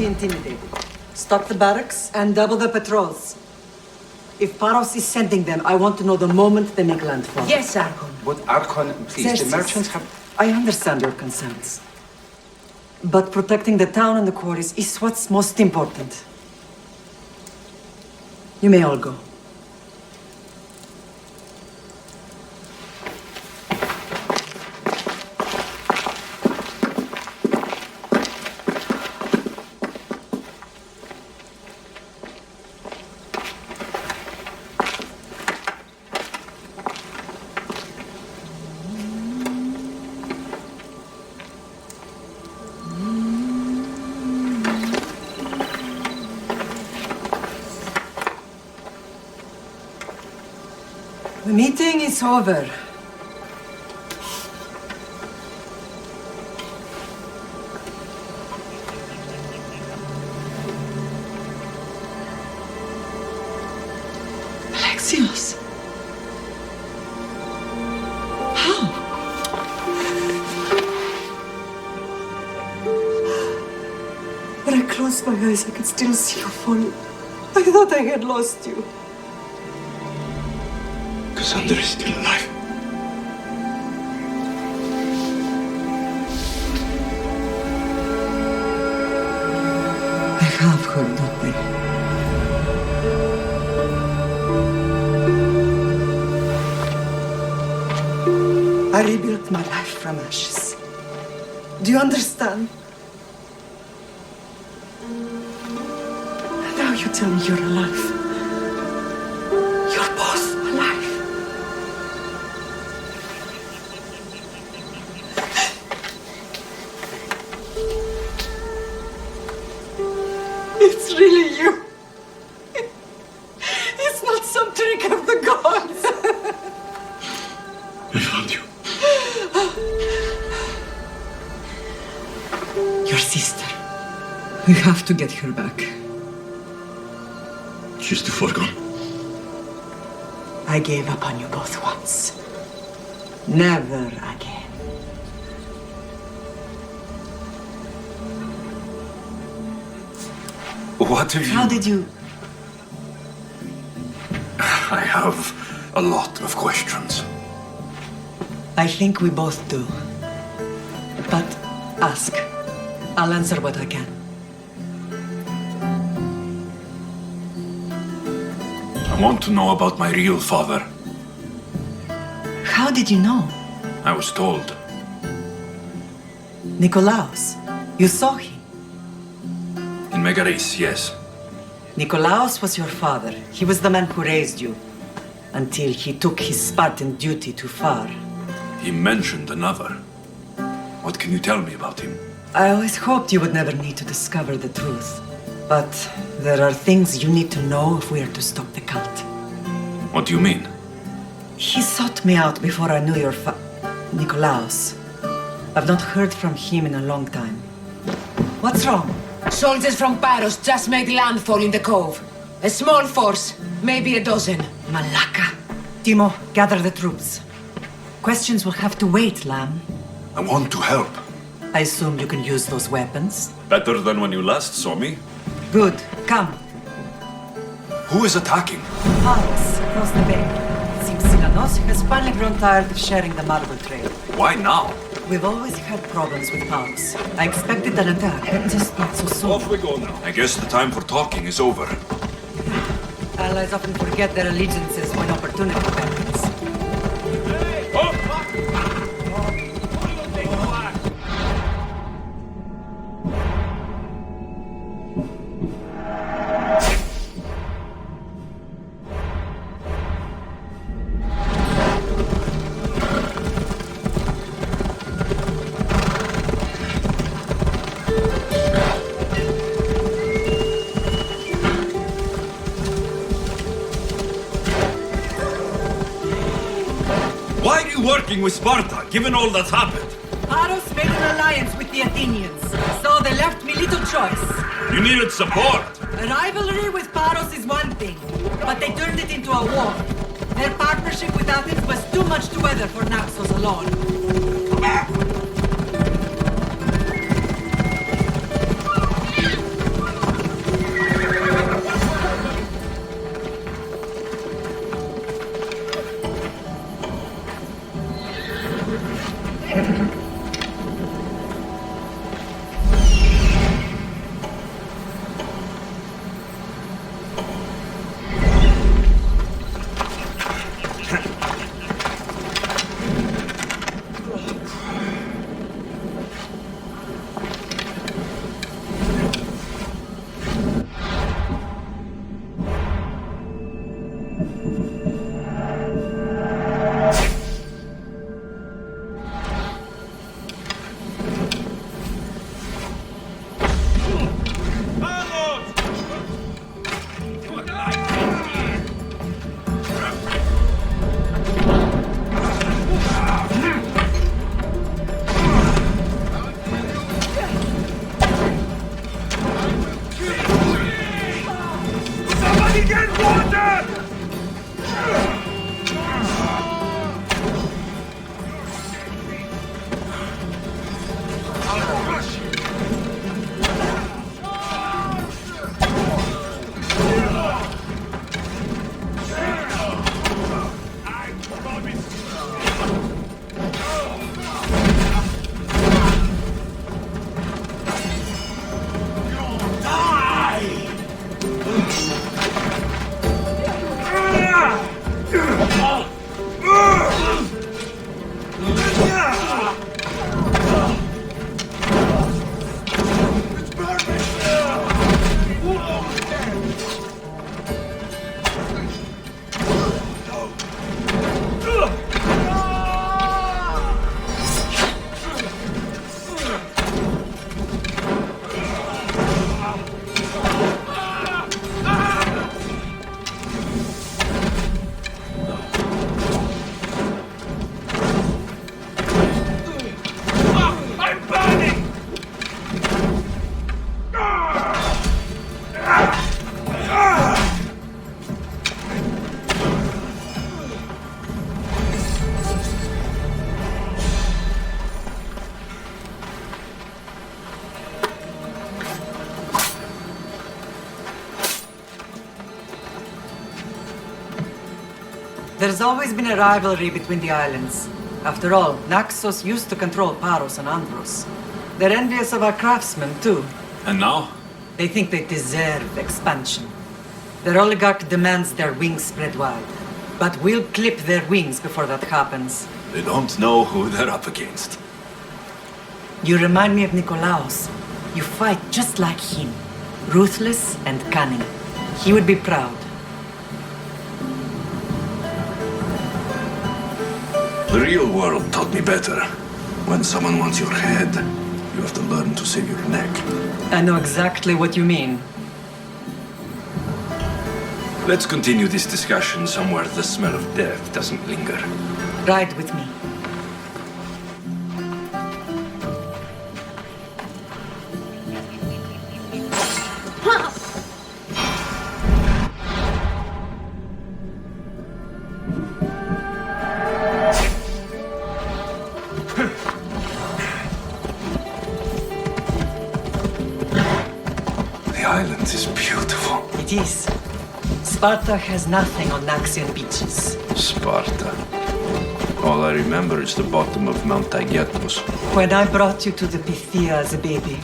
intimidated. Stock the barracks and double the patrols. If Paros is sending them, I want to know the moment they make landfall. Yes, Archon. But Archon, please, the merchants have... I understand your concerns. But protecting the town and the quarries is what's most important. You may all go. The meeting is over. Alexios. How? When I closed my eyes, I could still see you falling. I thought I had lost you. Cassandra is still alive. I have her, don't they? I rebuilt my life from ashes. Do you understand? And now you tell me you're alive. You're both alive. It's really you. It's not some trick of the gods. I found you. Your sister. We have to get her back. She's too far gone. I gave up on you both once. Never again. What have you... How did you... I have a lot of questions. I think we both do. But ask. I'll answer what I can. I want to know about my real father. How did you know? I was told. Nikolaos. You saw him. In Megaris, yes. Nikolaos was your father. He was the man who raised you. Until he took his Spartan duty too far. He mentioned another. What can you tell me about him? I always hoped you would never need to discover the truth. But there are things you need to know if we are to stop the cult. What do you mean? He sought me out before I knew your Nikolaos. I've not heard from him in a long time. What's wrong? Soldiers from Paros just made landfall in the cove. A small force, maybe a dozen. Malaka. Timo, gather the troops. Questions will have to wait, Lamb. I want to help. I assume you can use those weapons. Better than when you last saw me. Good. Come. Who is attacking? Paros, across the bay. Seems Silanos has finally grown tired of sharing the marble trail. Why now? We've always had problems with Paros. I expected an attack, but just not so soon. Off we go now. I guess the time for talking is over. Allies often forget their allegiances when opportunity happens. Why are you working with Sparta, given all that's happened? Paros made an alliance with the Athenians, so they left me little choice. You needed support. A rivalry with Paros is one thing, but they turned it into a war. Their partnership with Athens was too much to weather for Naxos alone. There's always been a rivalry between the islands. After all, Naxos used to control Paros and Andros. They're envious of our craftsmen, too. And now? They think they deserve expansion. Their oligarch demands their wings spread wide. But we'll clip their wings before that happens. They don't know who they're up against. You remind me of Nikolaos. You fight just like him. Ruthless and cunning. He would be proud. The real world taught me better. When someone wants your head, you have to learn to save your neck. I know exactly what you mean. Let's continue this discussion somewhere the smell of death doesn't linger. Ride with me. The island is beautiful. It is. Sparta has nothing on Naxian beaches. Sparta. All I remember is the bottom of Mount Taygetos. When I brought you to the Pythia as a baby,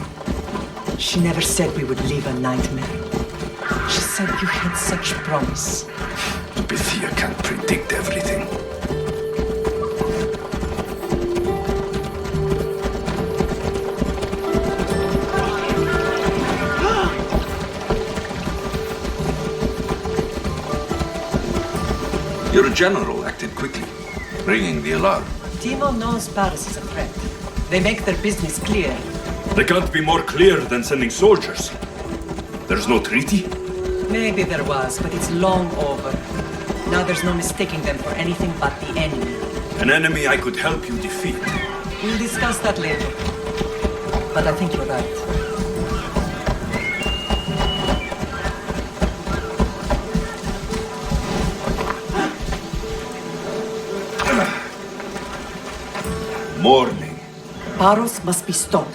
she never said we would live a nightmare. She said you had such promise. The Pythia can't predict everything. Your general acted quickly, ringing the alarm. Timo knows Paris is a threat. They make their business clear. They can't be more clear than sending soldiers. There's no treaty? Maybe there was, but it's long over. Now there's no mistaking them for anything but the enemy. An enemy I could help you defeat. We'll discuss that later. But I think you're right. Morning. Paros must be stopped.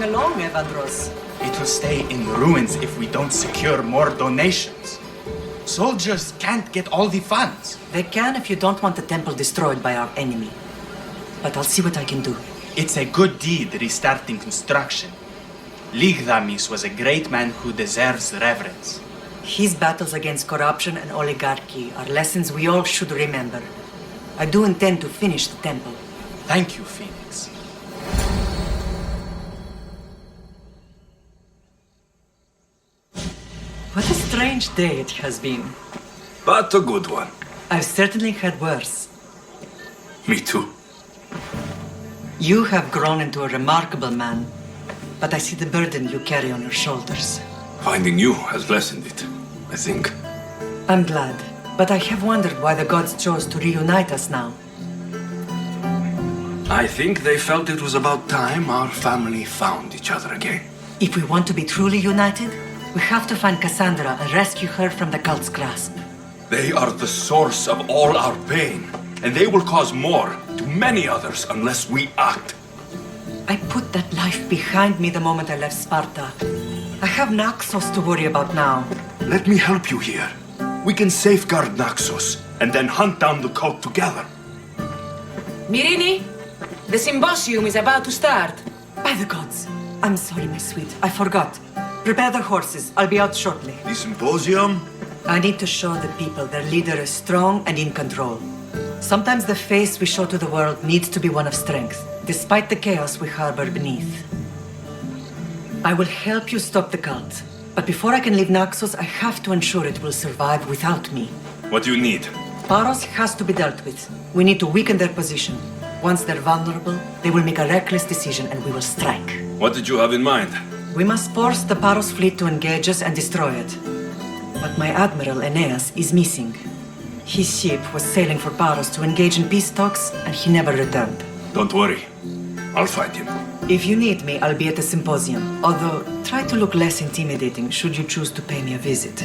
along, Evandros? It will stay in ruins if we don't secure more donations. Soldiers can't get all the funds. They can if you don't want the temple destroyed by our enemy. But I'll see what I can do. It's a good deed restarting construction. Ligdamis was a great man who deserves reverence. His battles against corruption and oligarchy are lessons we all should remember. I do intend to finish the temple. Thank you, Phoenix. What a strange day it has been. But a good one. I've certainly had worse. Me too. You have grown into a remarkable man, but I see the burden you carry on your shoulders. Finding you has lessened it, I think. I'm glad, but I have wondered why the gods chose to reunite us now. I think they felt it was about time our family found each other again. If we want to be truly united, we have to find Cassandra and rescue her from the cult's grasp. They are the source of all our pain, and they will cause more to many others unless we act. I put that life behind me the moment I left Sparta. I have Naxos to worry about now. Let me help you here. We can safeguard Naxos, and then hunt down the cult together. Mirini, the symposium is about to start. By the gods! I'm sorry, my sweet. I forgot. Prepare the horses. I'll be out shortly. The symposium? I need to show the people their leader is strong and in control. Sometimes the face we show to the world needs to be one of strength, despite the chaos we harbor beneath. I will help you stop the cult, but before I can leave Naxos, I have to ensure it will survive without me. What do you need? Paros has to be dealt with. We need to weaken their position. Once they're vulnerable, they will make a reckless decision and we will strike. What did you have in mind? We must force the Paros fleet to engage us and destroy it. But my admiral, Aeneas, is missing. His ship was sailing for Paros to engage in peace talks, and he never returned. Don't worry. I'll find him. If you need me, I'll be at the symposium. Although, try to look less intimidating should you choose to pay me a visit.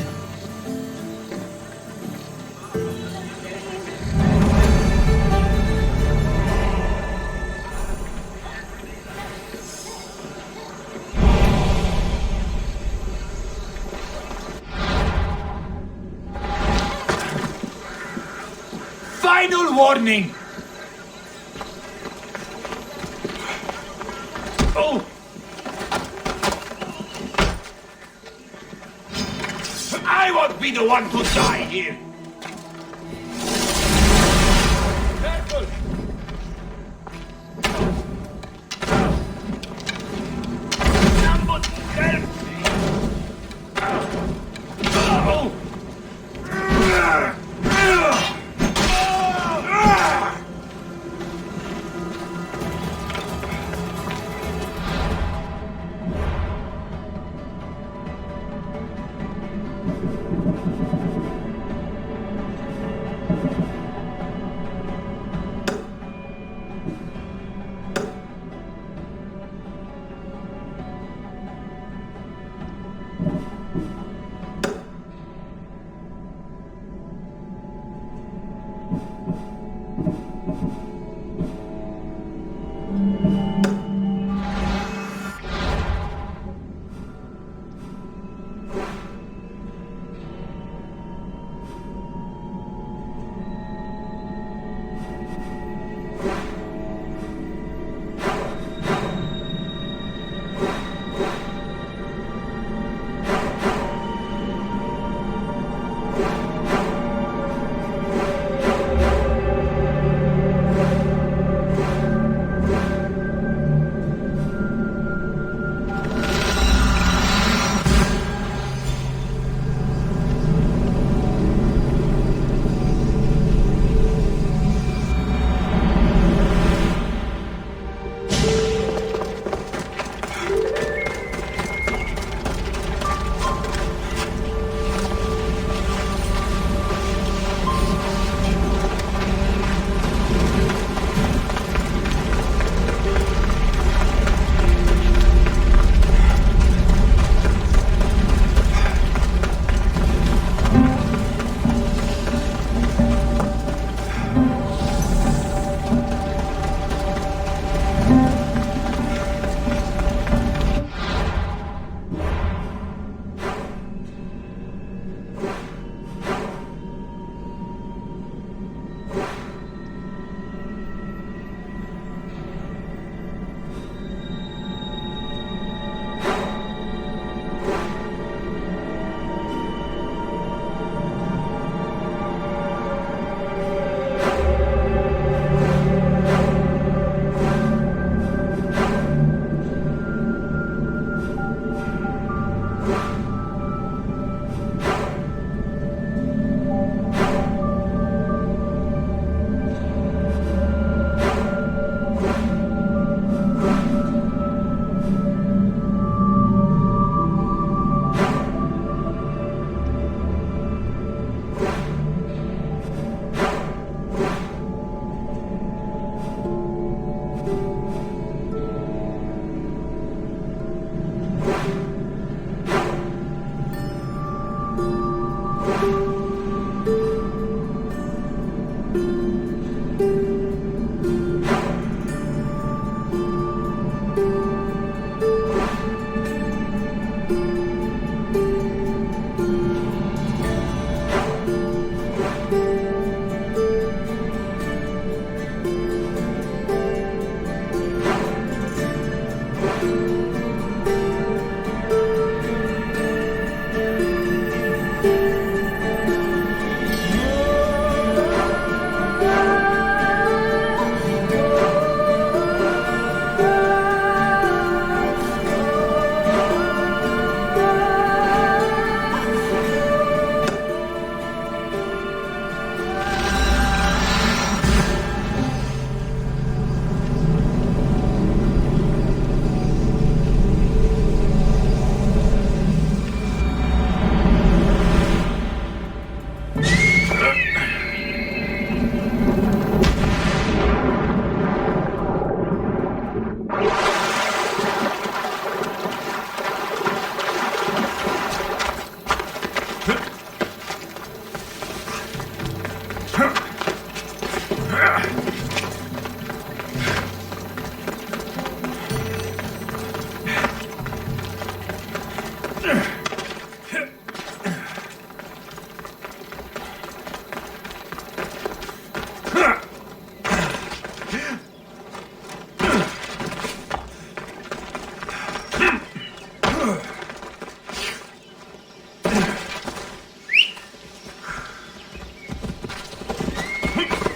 Final warning! Oh! I won't be the one to die here! Careful! Somebody help me! Oh!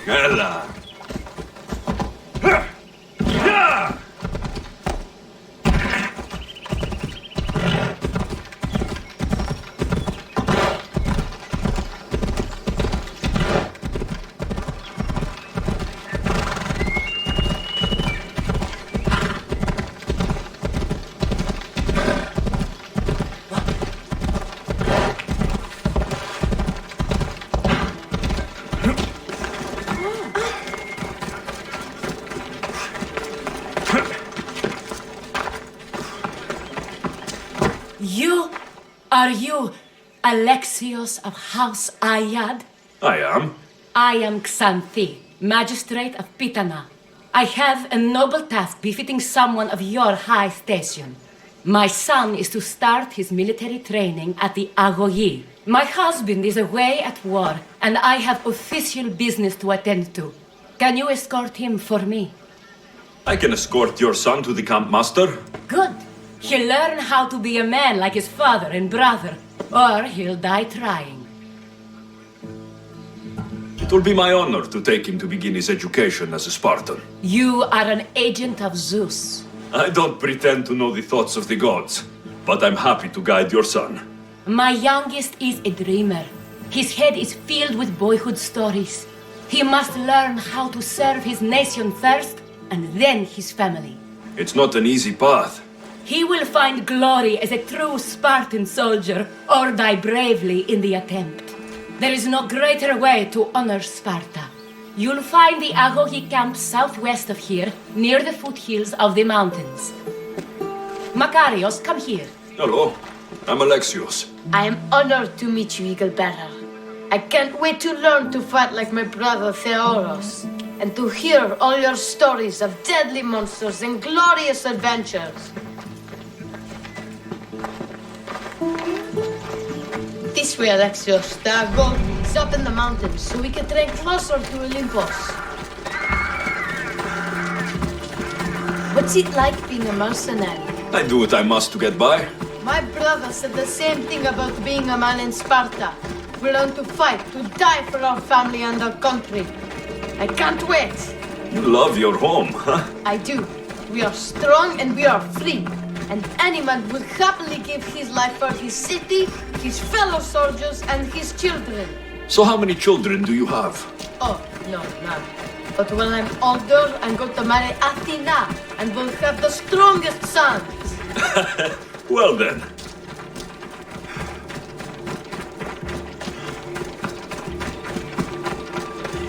Ella. Are you Alexios of House Ayad? I am. I am Xanthi, Magistrate of Pitana. I have a noble task befitting someone of your high station. My son is to start his military training at the Agoyi. My husband is away at war, and I have official business to attend to. Can you escort him for me? I can escort your son to the camp master. Good. He'll learn how to be a man like his father and brother, or he'll die trying. It will be my honor to take him to begin his education as a Spartan. You are an agent of Zeus. I don't pretend to know the thoughts of the gods, but I'm happy to guide your son. My youngest is a dreamer. His head is filled with boyhood stories. He must learn how to serve his nation first, and then his family. It's not an easy path. He will find glory as a true Spartan soldier, or die bravely in the attempt. There is no greater way to honor Sparta. You'll find the Agohi camp southwest of here, near the foothills of the mountains. Makarios, come here. Hello, I'm Alexios. I am honored to meet you, Eagle Bearer. I can't wait to learn to fight like my brother Theoros, and to hear all your stories of deadly monsters and glorious adventures. This way, Alexios. The goal is up in the mountains, so we can train closer to Olympus. What's it like being a mercenary? I do what I must to get by. My brother said the same thing about being a man in Sparta. We learn to fight, to die for our family and our country. I can't wait. You love your home, huh? I do. We are strong and we are free. And any man would happily give his life for his city, his fellow soldiers, and his children. So how many children do you have? Oh, no, none. But when I'm older, I'm going to marry Athena, and we'll have the strongest sons. Well then.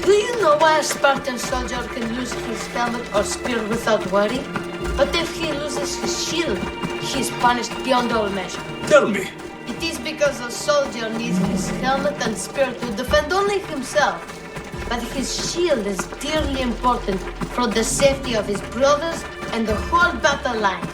Do you know why a Spartan soldier can lose his helmet or spear without worry? But if he loses his shield, he is punished beyond all measure. Tell me. It is because a soldier needs his helmet and spear to defend only himself. But his shield is dearly important for the safety of his brothers and the whole battle line.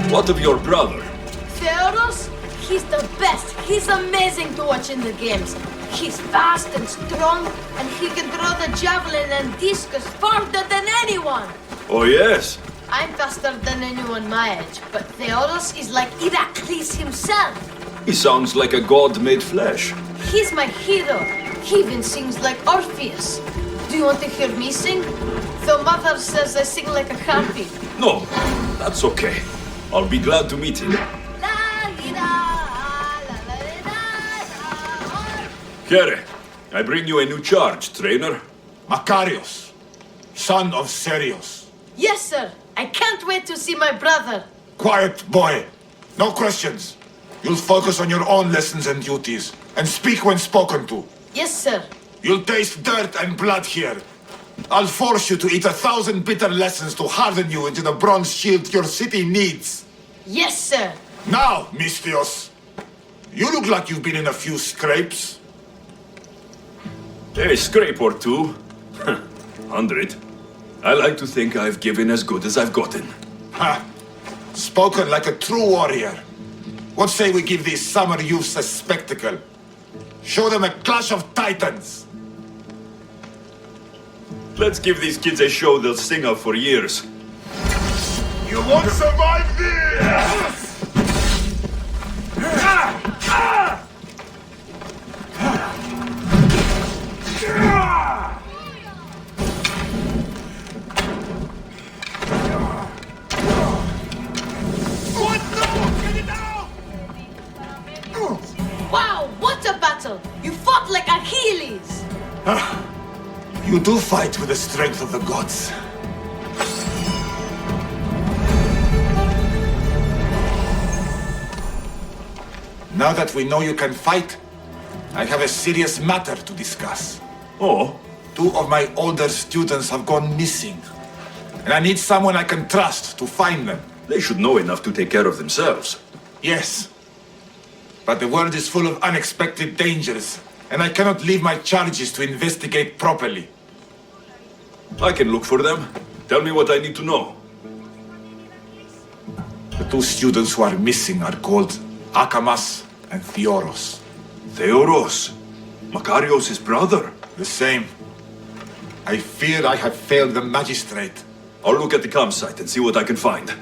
What of your brother? Theodos? He's the best. He's amazing to watch in the games. He's fast and strong, and he can throw the javelin and discus farther than anyone. Oh yes. I'm faster than anyone my age, but Theodos is like Heracles himself. He sounds like a god made flesh. He's my hero. He even sings like Orpheus. Do you want to hear me sing? The mother says I sing like a harpy. No, that's okay. I'll be glad to meet him. Here, I bring you a new charge, trainer. Makarios, son of Serios. Yes, sir. I can't wait to see my brother. Quiet, boy. No questions. You'll focus on your own lessons and duties, and speak when spoken to. Yes, sir. You'll taste dirt and blood here. I'll force you to eat 1,000 bitter lessons to harden you into the bronze shield your city needs. Yes, sir. Now, Mistios, you look like you've been in a few scrapes. A scrape or two. 100. I like to think I've given as good as I've gotten. Ha! Spoken like a true warrior. What say we give these summer youths a spectacle? Show them a clash of titans. Let's give these kids a show they'll sing of for years. You won't survive this! Wow, what a battle! You fought like Achilles! You do fight with the strength of the gods. Now that we know you can fight, I have a serious matter to discuss. Oh, 2 of my older students have gone missing. And I need someone I can trust to find them. they should know enough to take care of themselves. Yes. But the world is full of unexpected dangers, and I cannot leave my charges to investigate properly. I can look for them. Tell me what I need to know. The 2 students who are missing are called Akamas and Theoros. Theoros? Makarios' brother? The same. I fear I have failed the magistrate. I'll look at the campsite and see what I can find.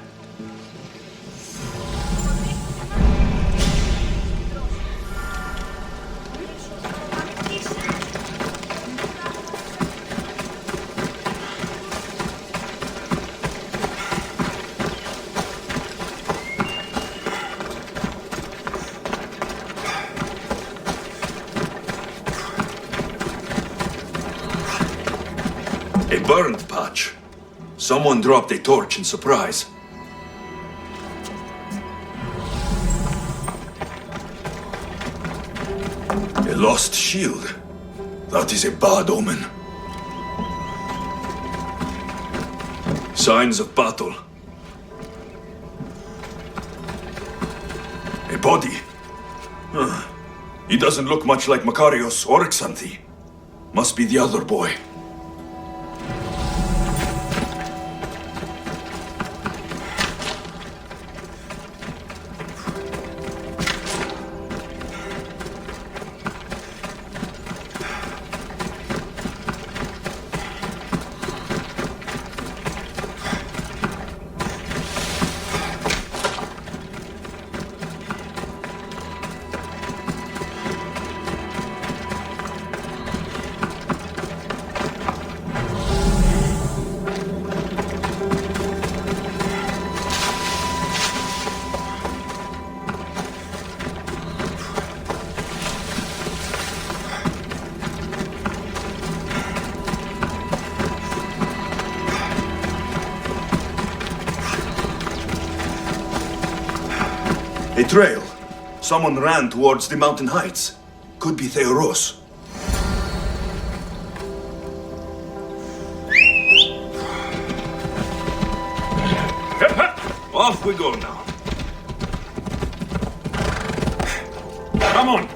A burned patch. Someone dropped a torch in surprise. A lost shield. That is a bad omen. Signs of battle. A body. He doesn't look much like Makarios or Xanthi. Must be the other boy. A trail. Someone ran towards the mountain heights. Could be Theoros. Off we go now. Come on.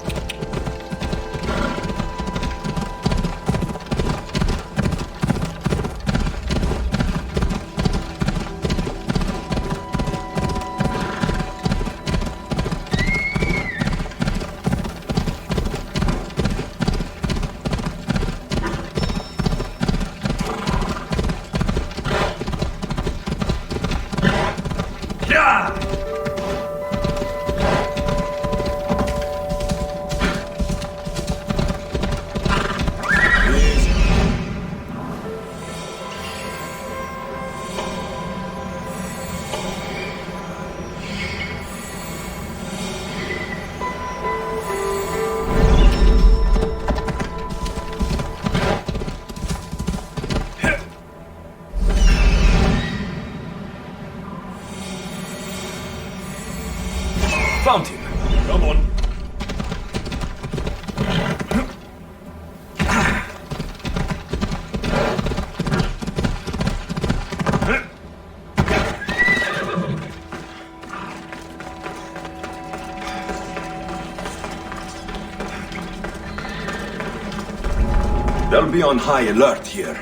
Found him. Come on. They'll be on high alert here.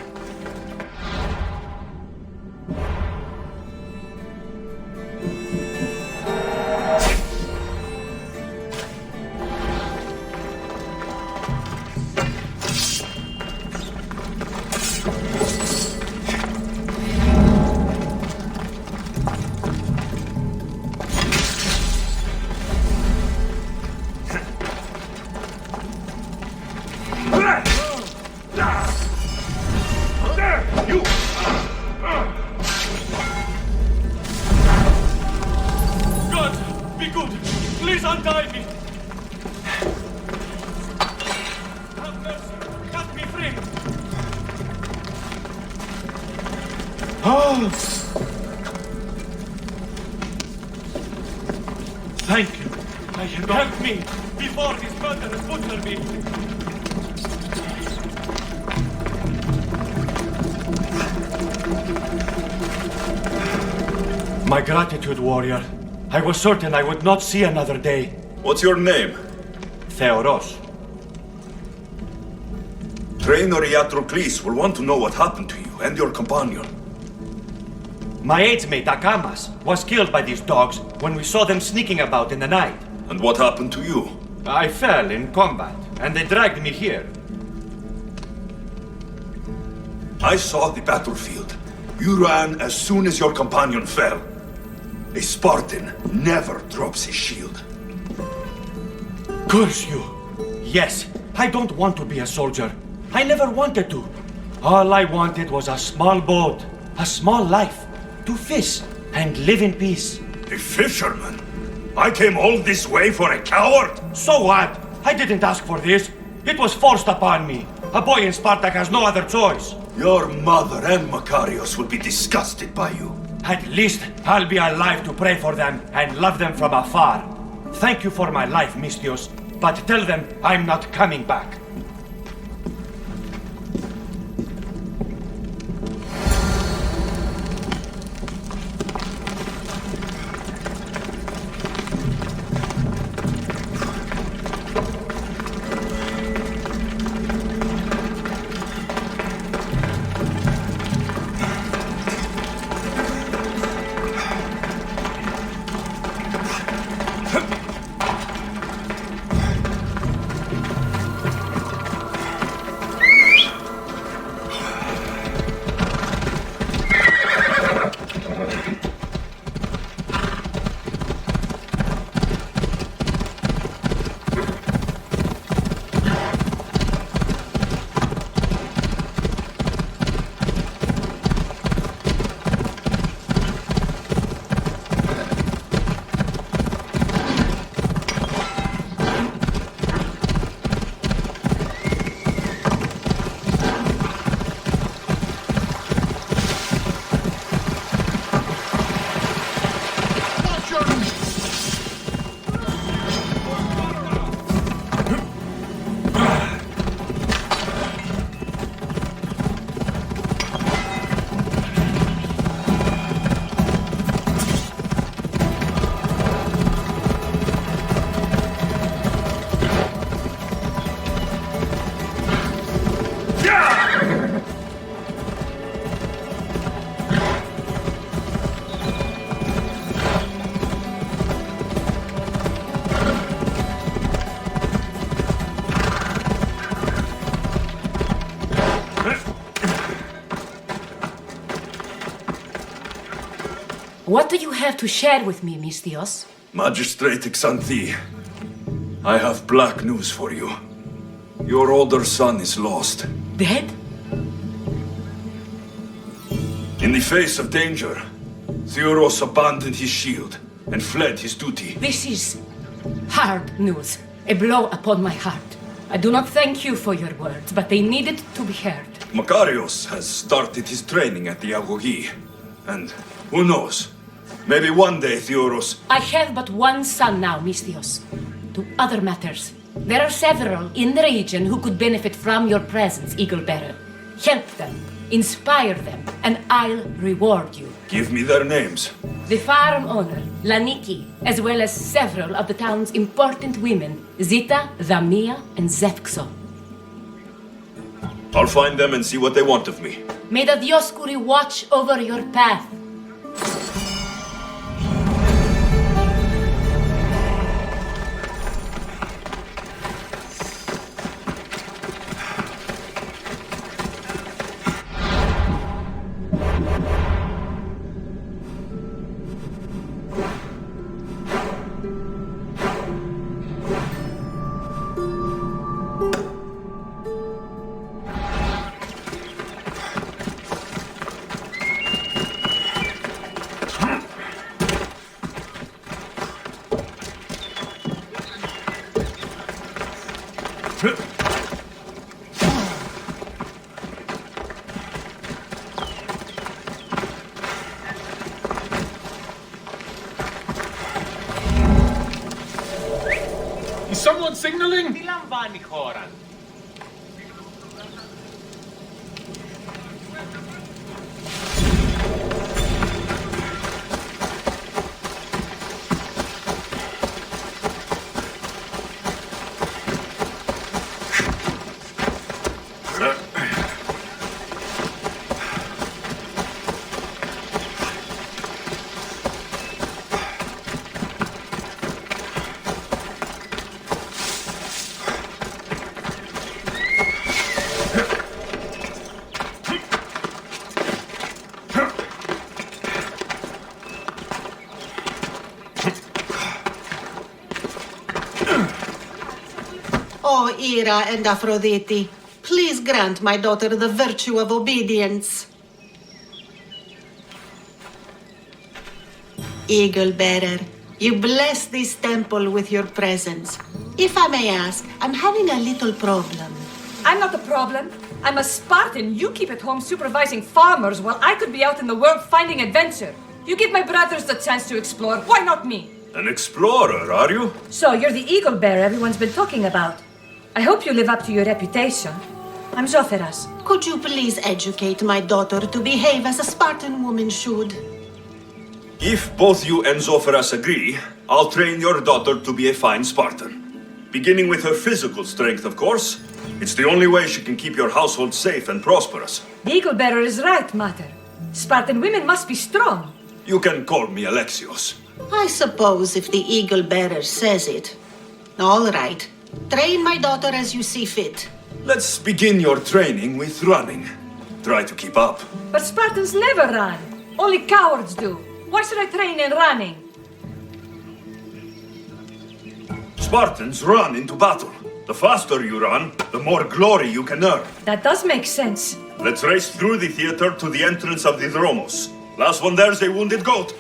be good. Please untie me. Have mercy. Cut me free. Oh! Thank you. I had Help me before this murderous butcher me. My gratitude, warrior. I was certain I would not see another day. What's your name? Theoros. Trainer Iatrocles will want to know what happened to you and your companion. My aides mate, Akamas, was killed by these dogs when we saw them sneaking about in the night. And what happened to you? I fell in combat, and they dragged me here. I saw the battlefield. You ran as soon as your companion fell. A Spartan never drops his shield. Curse you! Yes, I don't want to be a soldier. I never wanted to. All I wanted was a small boat, a small life, to fish and live in peace. A fisherman? I came all this way for a coward? So what? I didn't ask for this. It was forced upon me. A boy in Spartak has no other choice. Your mother and Makarios will be disgusted by you. At least I'll be alive to pray for them and love them from afar. Thank you for my life, Mistios, but tell them I'm not coming back. What do you have to share with me, Mistios? Magistrate Xanthi, I have black news for you. Your older son is lost. Dead? In the face of danger, Theoros abandoned his shield and fled his duty. This is hard news. A blow upon my heart. I do not thank you for your words, but they needed to be heard. Makarios has started his training at the Agogi. And who knows? Maybe one day Theoros... I have but one son now, Mistios. To other matters. There are several in the region who could benefit from your presence, Eagle Bearer. Help them, inspire them, and I'll reward you. Give me their names. The farm owner, Laniki, as well as several of the town's important women, Zita, Zamia, and Zevkso. I'll find them and see what they want of me. May the Dioscuri watch over your path. someone signaling? Ilan ba ni Horan? Oh, Ira and Aphrodite, please grant my daughter the virtue of obedience. Eagle Bearer, you bless this temple with your presence. If I may ask, I'm having a little problem. I'm not the problem. I'm a Spartan. You keep at home supervising farmers while I could be out in the world finding adventure. You give my brothers the chance to explore. Why not me? An explorer, are you? So you're the eagle bearer everyone's been talking about. I hope you live up to your reputation. I'm Zoferas. Could you please educate my daughter to behave as a Spartan woman should? If both you and Zoferas agree, I'll train your daughter to be a fine Spartan. Beginning with her physical strength, of course. It's the only way she can keep your household safe and prosperous. The eagle bearer is right, Mater. Spartan women must be strong. You can call me Alexios. I suppose if the Eagle Bearer says it. All right. Train my daughter as you see fit. Let's begin your training with running. Try to keep up. But Spartans never run. Only cowards do. Why should I train in running? Spartans run into battle. The faster you run, the more glory you can earn. That does make sense. Let's race through the theater to the entrance of the Dromos. Last one there's a wounded goat.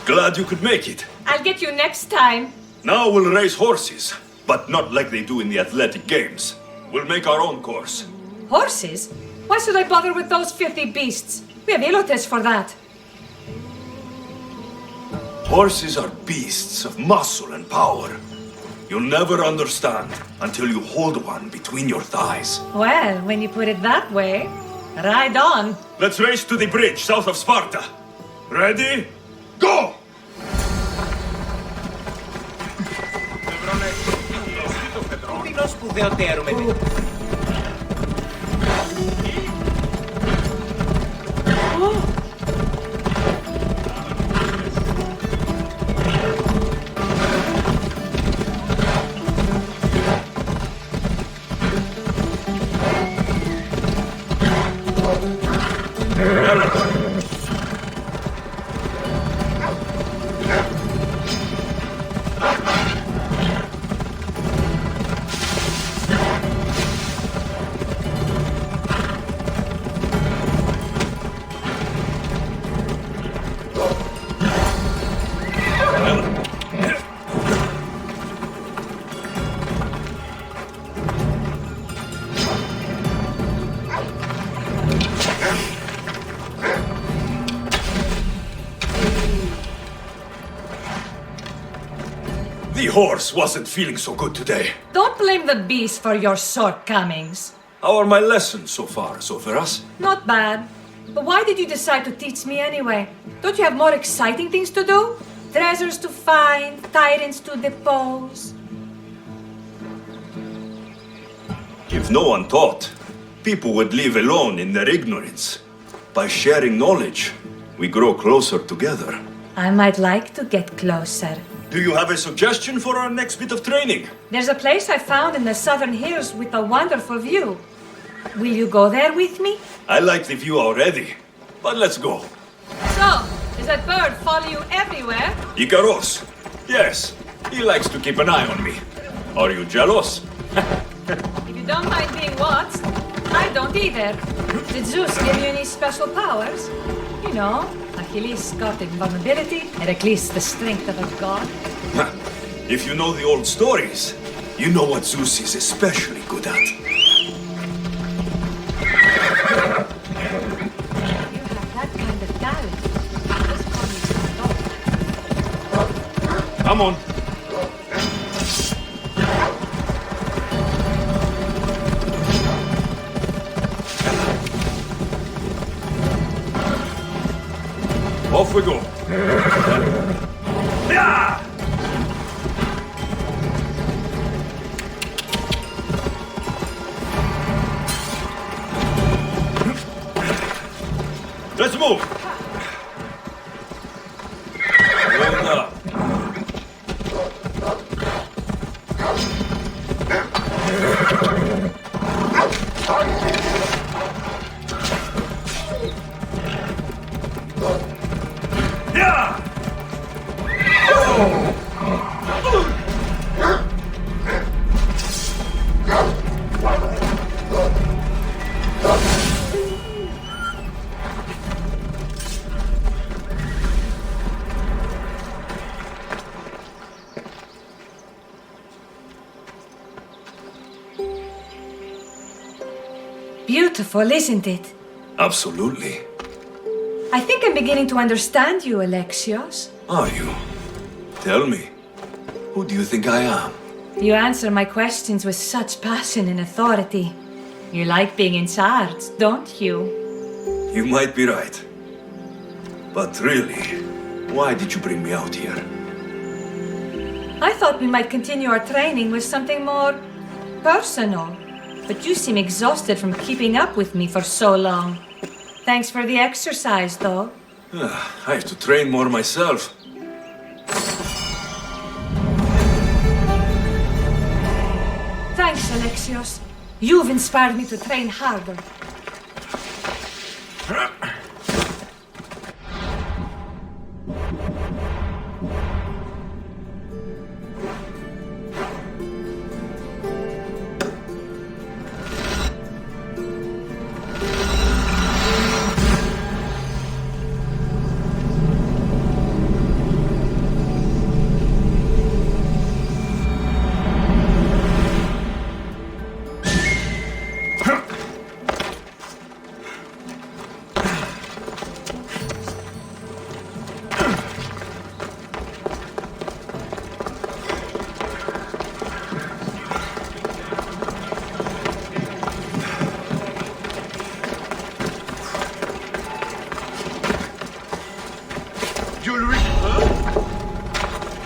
Glad you could make it. I'll get you next time. Now we'll race horses, but not like they do in the athletic games. We'll make our own course. Horses? Why should I bother with those filthy beasts? We have elotes for that. Horses are beasts of muscle and power. You'll never understand until you hold one between your thighs. Well, when you put it that way, ride on. Let's race to the bridge south of Sparta. Ready? Go! The horse wasn't feeling so good today. Don't blame the beast for your shortcomings. How are my lessons so far, Zoferas? Not bad. But why did you decide to teach me anyway? Don't you have more exciting things to do? Treasures to find, tyrants to depose. If no one taught, people would live alone in their ignorance. By sharing knowledge, we grow closer together. I might like to get closer. Do you have a suggestion for our next bit of training? There's a place I found in the southern hills with a wonderful view. Will you go there with me? I like the view already, but let's go. So, does that bird follow you everywhere? Icaros. Yes, he likes to keep an eye on me. Are you jealous? If you don't mind being watched, I don't either. Did Zeus give you any special powers? You know, Achilles got invulnerability, and Achilles the strength of a god. If you know the old stories, you know what Zeus is especially good at. Come on. Off we go. Yeah! Let's move. Hold up. Beautiful, isn't it? Absolutely. I think I'm beginning to understand you, Alexios. Are you? Tell me. Who do you think I am? You answer my questions with such passion and authority. You like being in charge, don't you? You might be right. But really, why did you bring me out here? I thought we might continue our training with something more personal. But you seem exhausted from keeping up with me for so long. Thanks for the exercise, though. I have to train more myself. Thanks, Alexios. You've inspired me to train harder.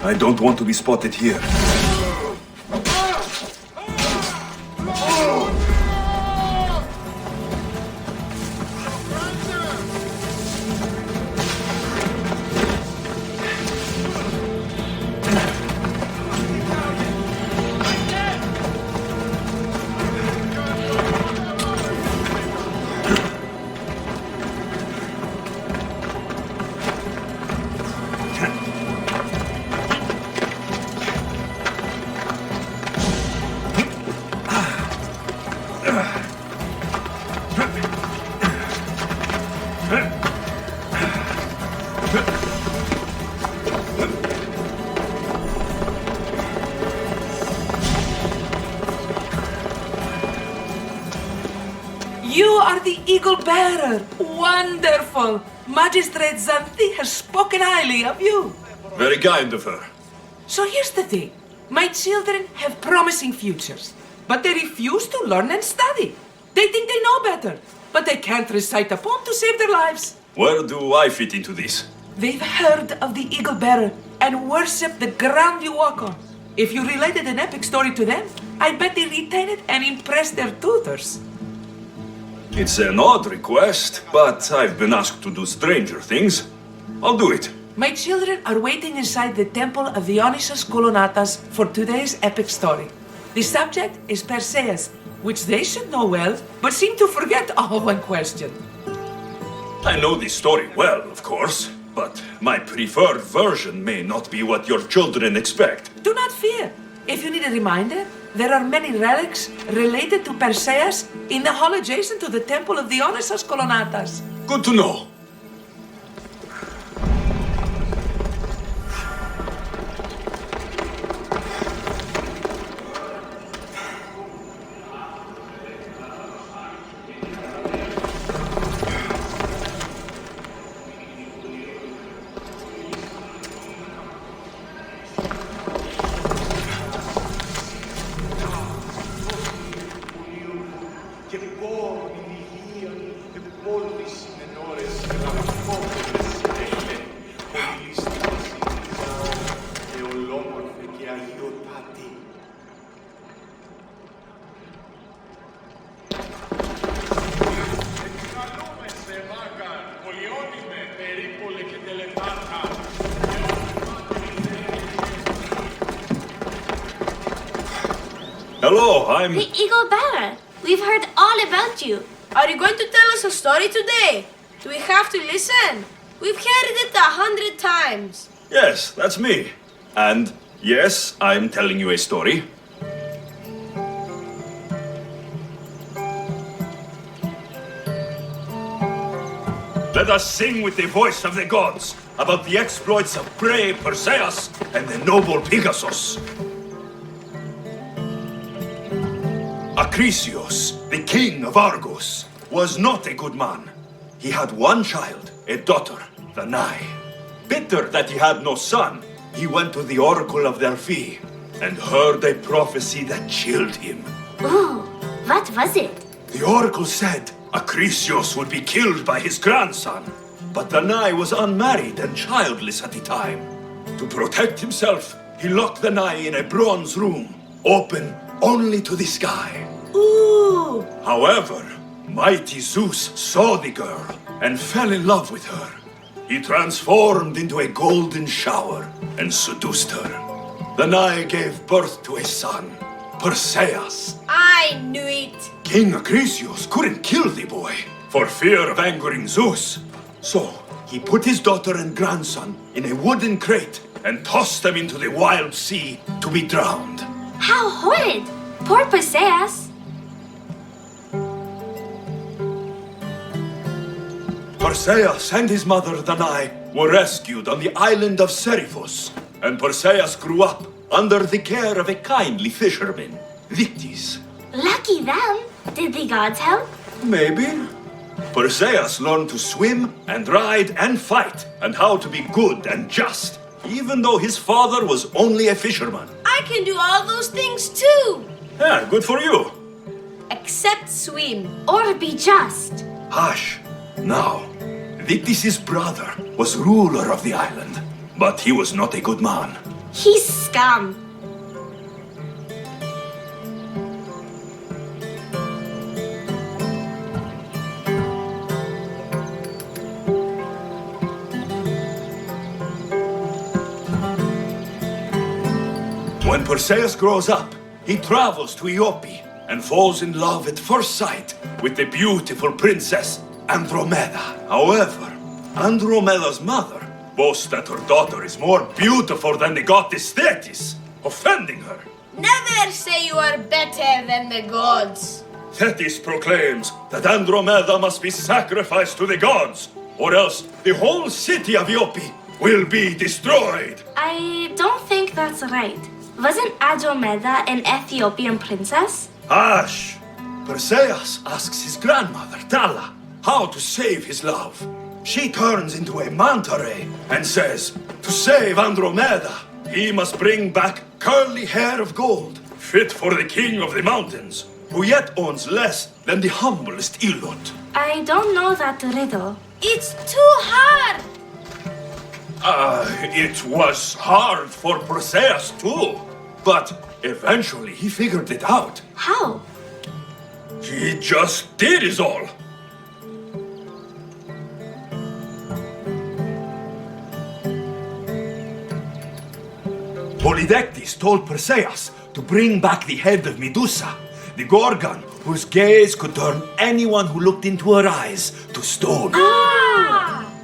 I don't want to be spotted here. You are the eagle bearer. Wonderful. Magistrate Xanthi has spoken highly of you. Very kind of her. So here's the thing. My children have promising futures, but they refuse to learn and study. They think they know better, but they can't recite a poem to save their lives. Where do I fit into this? They've heard of the eagle bearer and worship the ground you walk on. If you related an epic story to them, I bet they retain it and impress their tutors. It's an odd request, but I've been asked to do stranger things. I'll do it. My children are waiting inside the temple of the Dionysus Kolonatas for today's epic story. The subject is Perseus, which they should know well, but seem to forget all when questioned. I know the story well, of course, but my preferred version may not be what your children expect. Do not fear. If you need a reminder, there are many relics related to Perseus in the hall adjacent to the temple of the Dionysus Kolonatas. Good to know. Hello, I'm... Hey, Eagle Bearer, we've heard all about you. Are you going to tell us a story today? Do we have to listen? We've heard it 100 times. Yes, that's me. And yes, I'm telling you a story. Let us sing with the voice of the gods about the exploits of brave Perseus and the noble Pegasus. Acrisius, the king of Argos, was not a good man. He had one child, a daughter, Danae. Bitter that he had no son, he went to the oracle of Delphi and heard a prophecy that chilled him. Ooh, what was it? The oracle said Acrisius would be killed by his grandson, but Danae was unmarried and childless at the time. To protect himself, he locked Danae in a bronze room, open only to the sky. Ooh! However, mighty Zeus saw the girl and fell in love with her. He transformed into a golden shower and seduced her. Danae gave birth to a son, Perseus. I knew it. King Acrisius couldn't kill the boy for fear of angering Zeus. So he put his daughter and grandson in a wooden crate and tossed them into the wild sea to be drowned. How horrid! Poor Perseus. Perseus and his mother Danae were rescued on the island of Seriphos, and Perseus grew up under the care of a kindly fisherman, Victis. Lucky them. Did the gods help? Maybe. Perseus learned to swim and ride and fight, and how to be good and just, even though his father was only a fisherman. I can do all those things too. Yeah, good for you. Except swim. Or be just. Hush. Now, Victis' brother was ruler of the island, but he was not a good man. He's scum. When Perseus grows up, he travels to Iope and falls in love at first sight with the beautiful princess Andromeda. However, Andromeda's mother boasts that her daughter is more beautiful than the goddess Thetis, offending her. Never say you are better than the gods. Thetis proclaims that Andromeda must be sacrificed to the gods, or else the whole city of Iope will be destroyed. I don't think that's right. Wasn't Andromeda an Ethiopian princess? Hush! Perseus asks his grandmother, Thala, how to save his love. She turns into a manta ray and says, to save Andromeda, he must bring back curly hair of gold, fit for the king of the mountains, who yet owns less than the humblest Ilot. I don't know that riddle. It's too hard. It was hard for Perseus too, but eventually he figured it out. How? He just did is all. Polydectes told Perseus to bring back the head of Medusa, the Gorgon whose gaze could turn anyone who looked into her eyes to stone.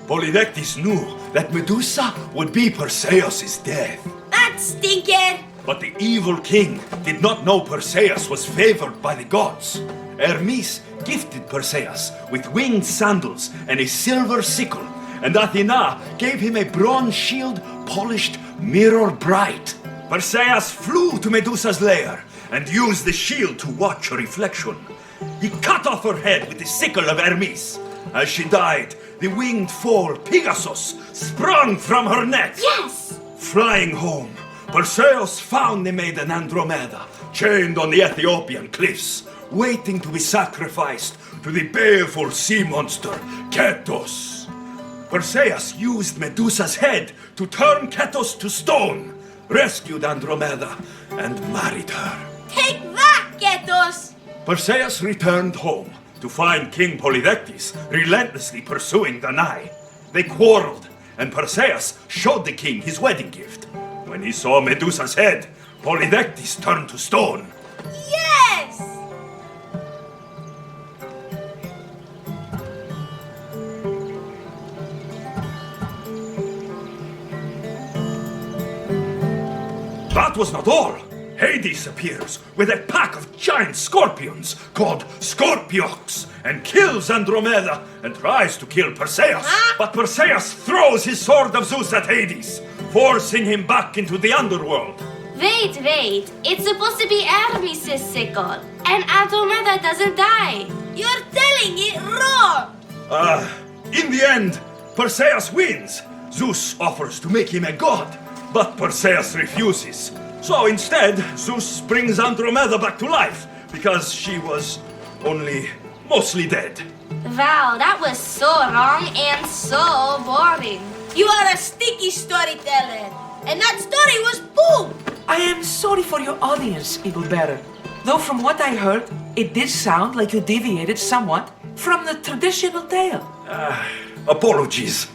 Polydectes knew that Medusa would be Perseus' death. That stinker! But the evil king did not know Perseus was favored by the gods. Hermes gifted Perseus with winged sandals and a silver sickle, and Athena gave him a bronze shield polished mirror bright. Perseus flew to Medusa's lair and used the shield to watch her reflection. He cut off her head with the sickle of Hermes. As she died, the winged foal Pegasus sprung from her neck. Yes! Flying home, Perseus found the maiden Andromeda chained on the Ethiopian cliffs, waiting to be sacrificed to the baleful sea monster Ketos. Perseus used Medusa's head to turn Ketos to stone, rescued Andromeda, and married her. Take that, Ketos! Perseus returned home to find King Polydectes relentlessly pursuing Danae. They quarreled, and Perseus showed the king his wedding gift. When he saw Medusa's head, Polydectes turned to stone. Yes! That was not all. Hades appears with a pack of giant scorpions called Scorpiox and kills Andromeda and tries to kill Perseus. But Perseus throws his sword of Zeus at Hades, forcing him back into the underworld. Wait. It's supposed to be Hermes' sickle, and Andromeda doesn't die. You're telling it wrong! In the end, Perseus wins. Zeus offers to make him a god, but Perseus refuses. So instead, Zeus brings Andromeda back to life, because she was only mostly dead. Wow, that was so wrong and so boring. You are a sticky storyteller, and that story was poop! I am sorry for your audience, Evil Bearer. Though from what I heard, it did sound like you deviated somewhat from the traditional tale. Apologies.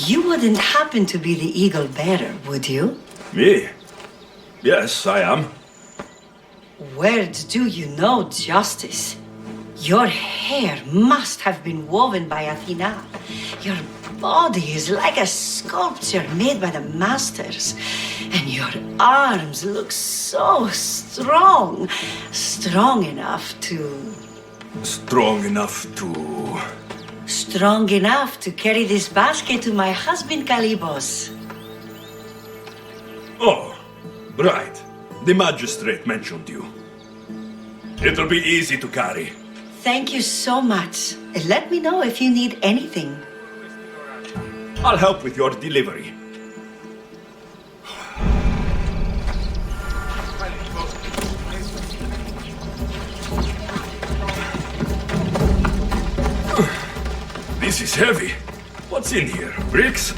You wouldn't happen to be the eagle bearer, would you? Me? Yes, I am. Where do you know justice? Your hair must have been woven by Athena. Your body is like a sculpture made by the masters. And your arms look so strong. Strong enough to... Strong enough to... Strong enough to carry this basket to my husband Kalybos. Oh, right. The magistrate mentioned you. It'll be easy to carry. Thank you so much. Let me know if you need anything. I'll help with your delivery. This is heavy. What's in here? Bricks?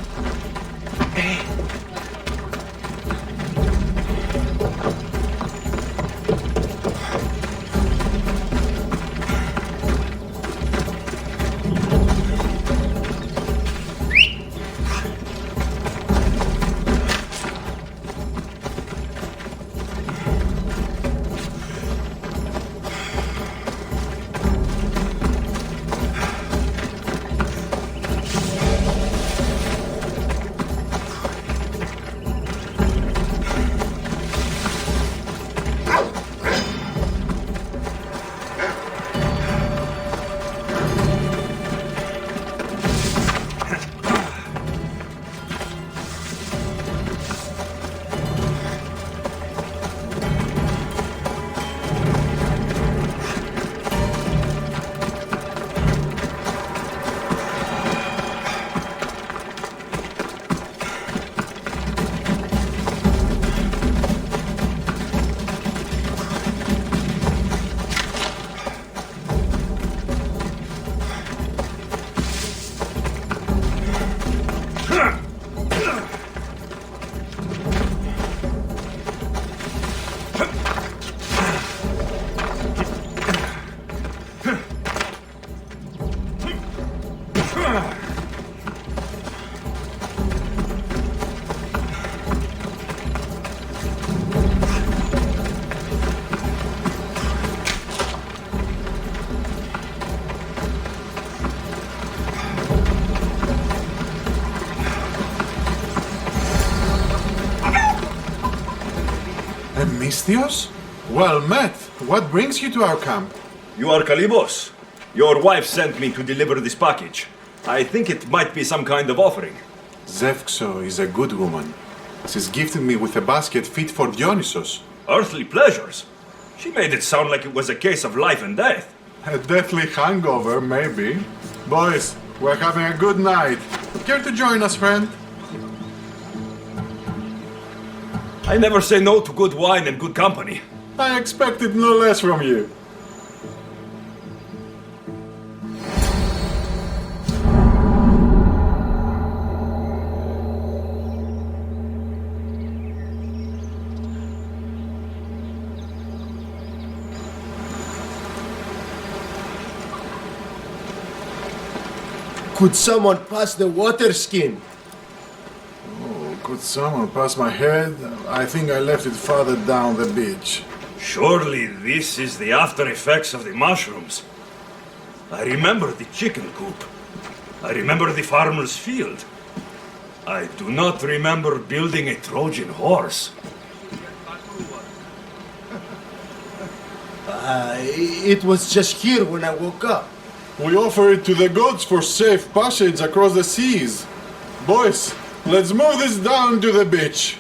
Mistios? Well met. What brings you to our camp? You are Kalibos. Your wife sent me to deliver this package. I think it might be some kind of offering. Zevxo is a good woman. She's gifted me with a basket fit for Dionysos. Earthly pleasures? She made it sound like it was a case of life and death. A deathly hangover, maybe. Boys, we're having a good night. Care to join us, friend? I never say no to good wine and good company. I expected no less from you. Could someone pass the water skin? Oh, could someone pass my head? I think I left it farther down the beach. Surely this is the after effects of the mushrooms. I remember the chicken coop. I remember the farmer's field. I do not remember building a Trojan horse. It was just here when I woke up. We offer it to the gods for safe passage across the seas. Boys, let's move this down to the beach.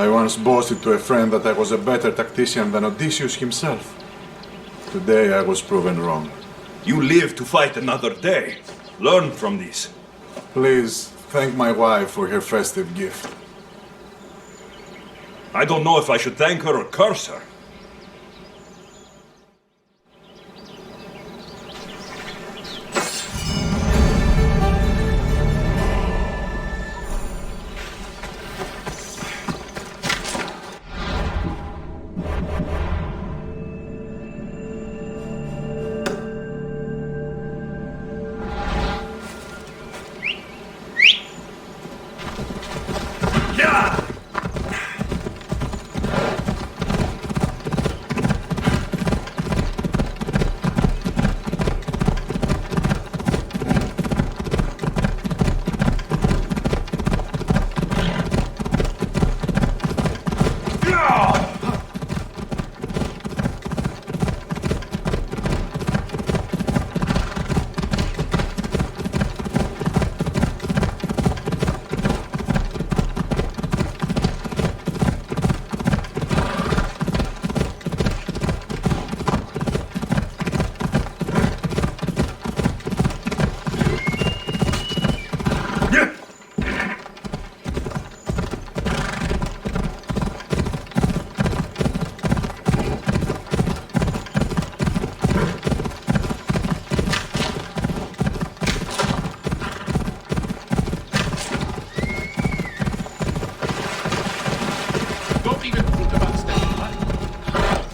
I once boasted to a friend that I was a better tactician than Odysseus himself. Today I was proven wrong. You live to fight another day. Learn from this. Please thank my wife for her festive gift. I don't know if I should thank her or curse her.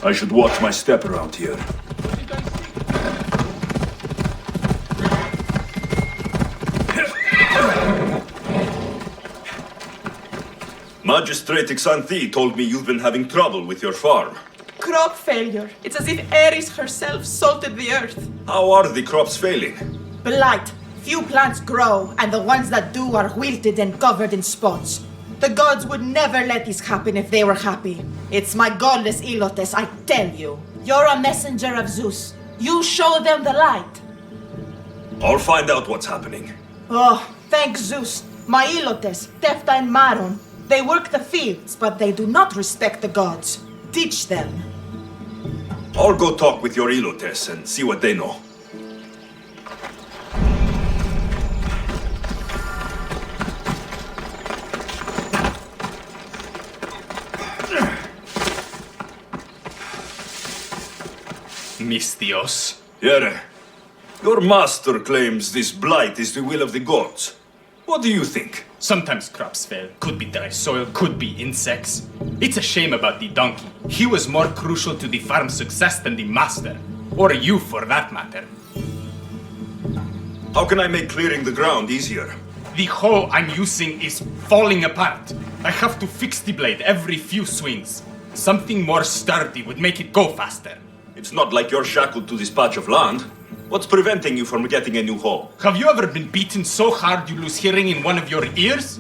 I should watch my step around here. Magistrate Xanthi told me you've been having trouble with your farm. Crop failure. It's as if Ares herself salted the earth. How are the crops failing? Blight. Few plants grow, and the ones that do are wilted and covered in spots. The gods would never let this happen if they were happy. It's my godless Elotes, I tell you. You're a messenger of Zeus. You show them the light. I'll find out what's happening. Oh, thank Zeus. My Elotes, Tefta and Maron. They work the fields, but they do not respect the gods. Teach them. I'll go talk with your Elotes and see what they know. Mistios. Yere, your master claims this blight is the will of the gods. What do you think? Sometimes crops fail. Could be dry soil, could be insects. It's a shame about the donkey. He was more crucial to the farm's success than the master. Or you, for that matter. How can I make clearing the ground easier? The hoe I'm using is falling apart. I have to fix the blade every few swings. Something more sturdy would make it go faster. It's not like you're shackled to this patch of land. What's preventing you from getting a new hoe? Have you ever been beaten so hard you lose hearing in one of your ears?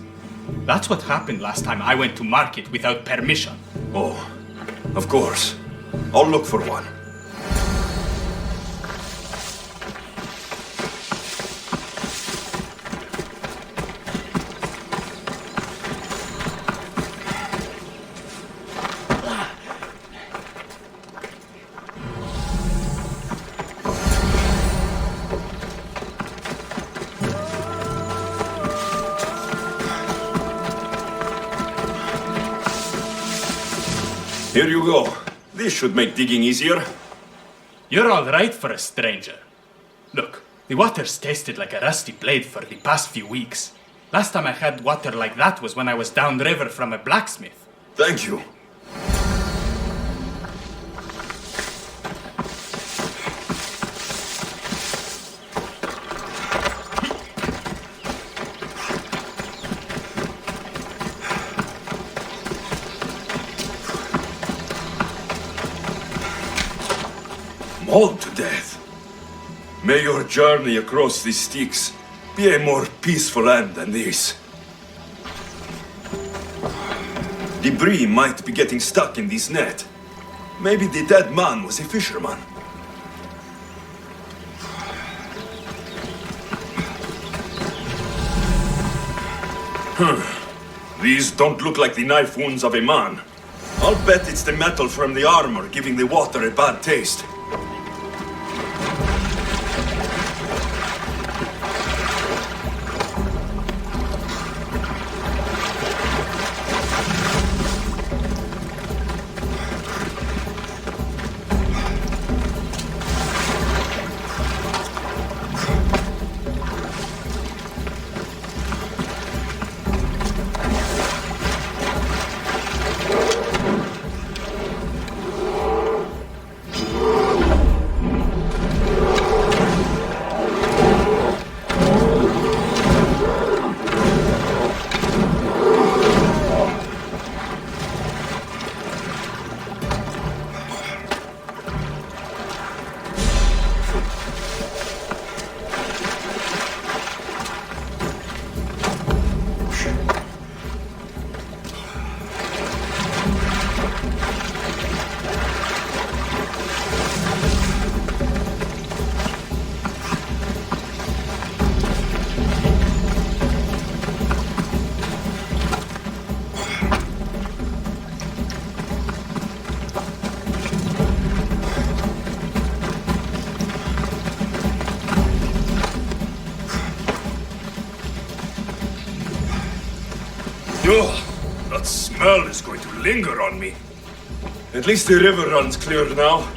That's what happened last time I went to market without permission. Oh, of course. I'll look for one. Here you go. This should make digging easier. You're all right for a stranger. Look, the water's tasted like a rusty blade for the past few weeks. Last time I had water like that was when I was downriver from a blacksmith. Thank you. Mauled to death. May your journey across the Styx be a more peaceful end than this. Debris might be getting stuck in this net. Maybe the dead man was a fisherman. These don't look like the knife wounds of a man. I'll bet it's the metal from the armor giving the water a bad taste. Oh, that smell is going to linger on me. At least the river runs clear now.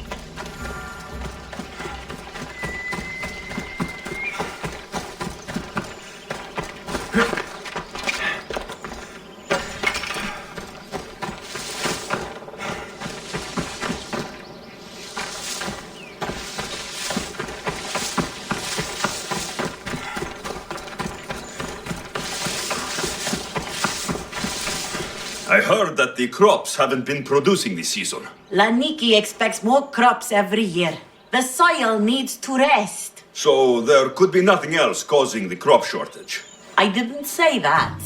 I heard that the crops haven't been producing this season. Laniki expects more crops every year. The soil needs to rest. So there could be nothing else causing the crop shortage. I didn't say that.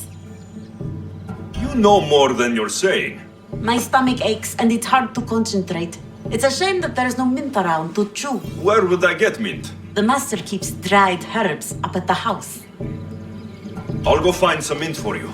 You know more than you're saying. My stomach aches and it's hard to concentrate. It's a shame that there's no mint around to chew. Where would I get mint? The master keeps dried herbs up at the house. I'll go find some mint for you.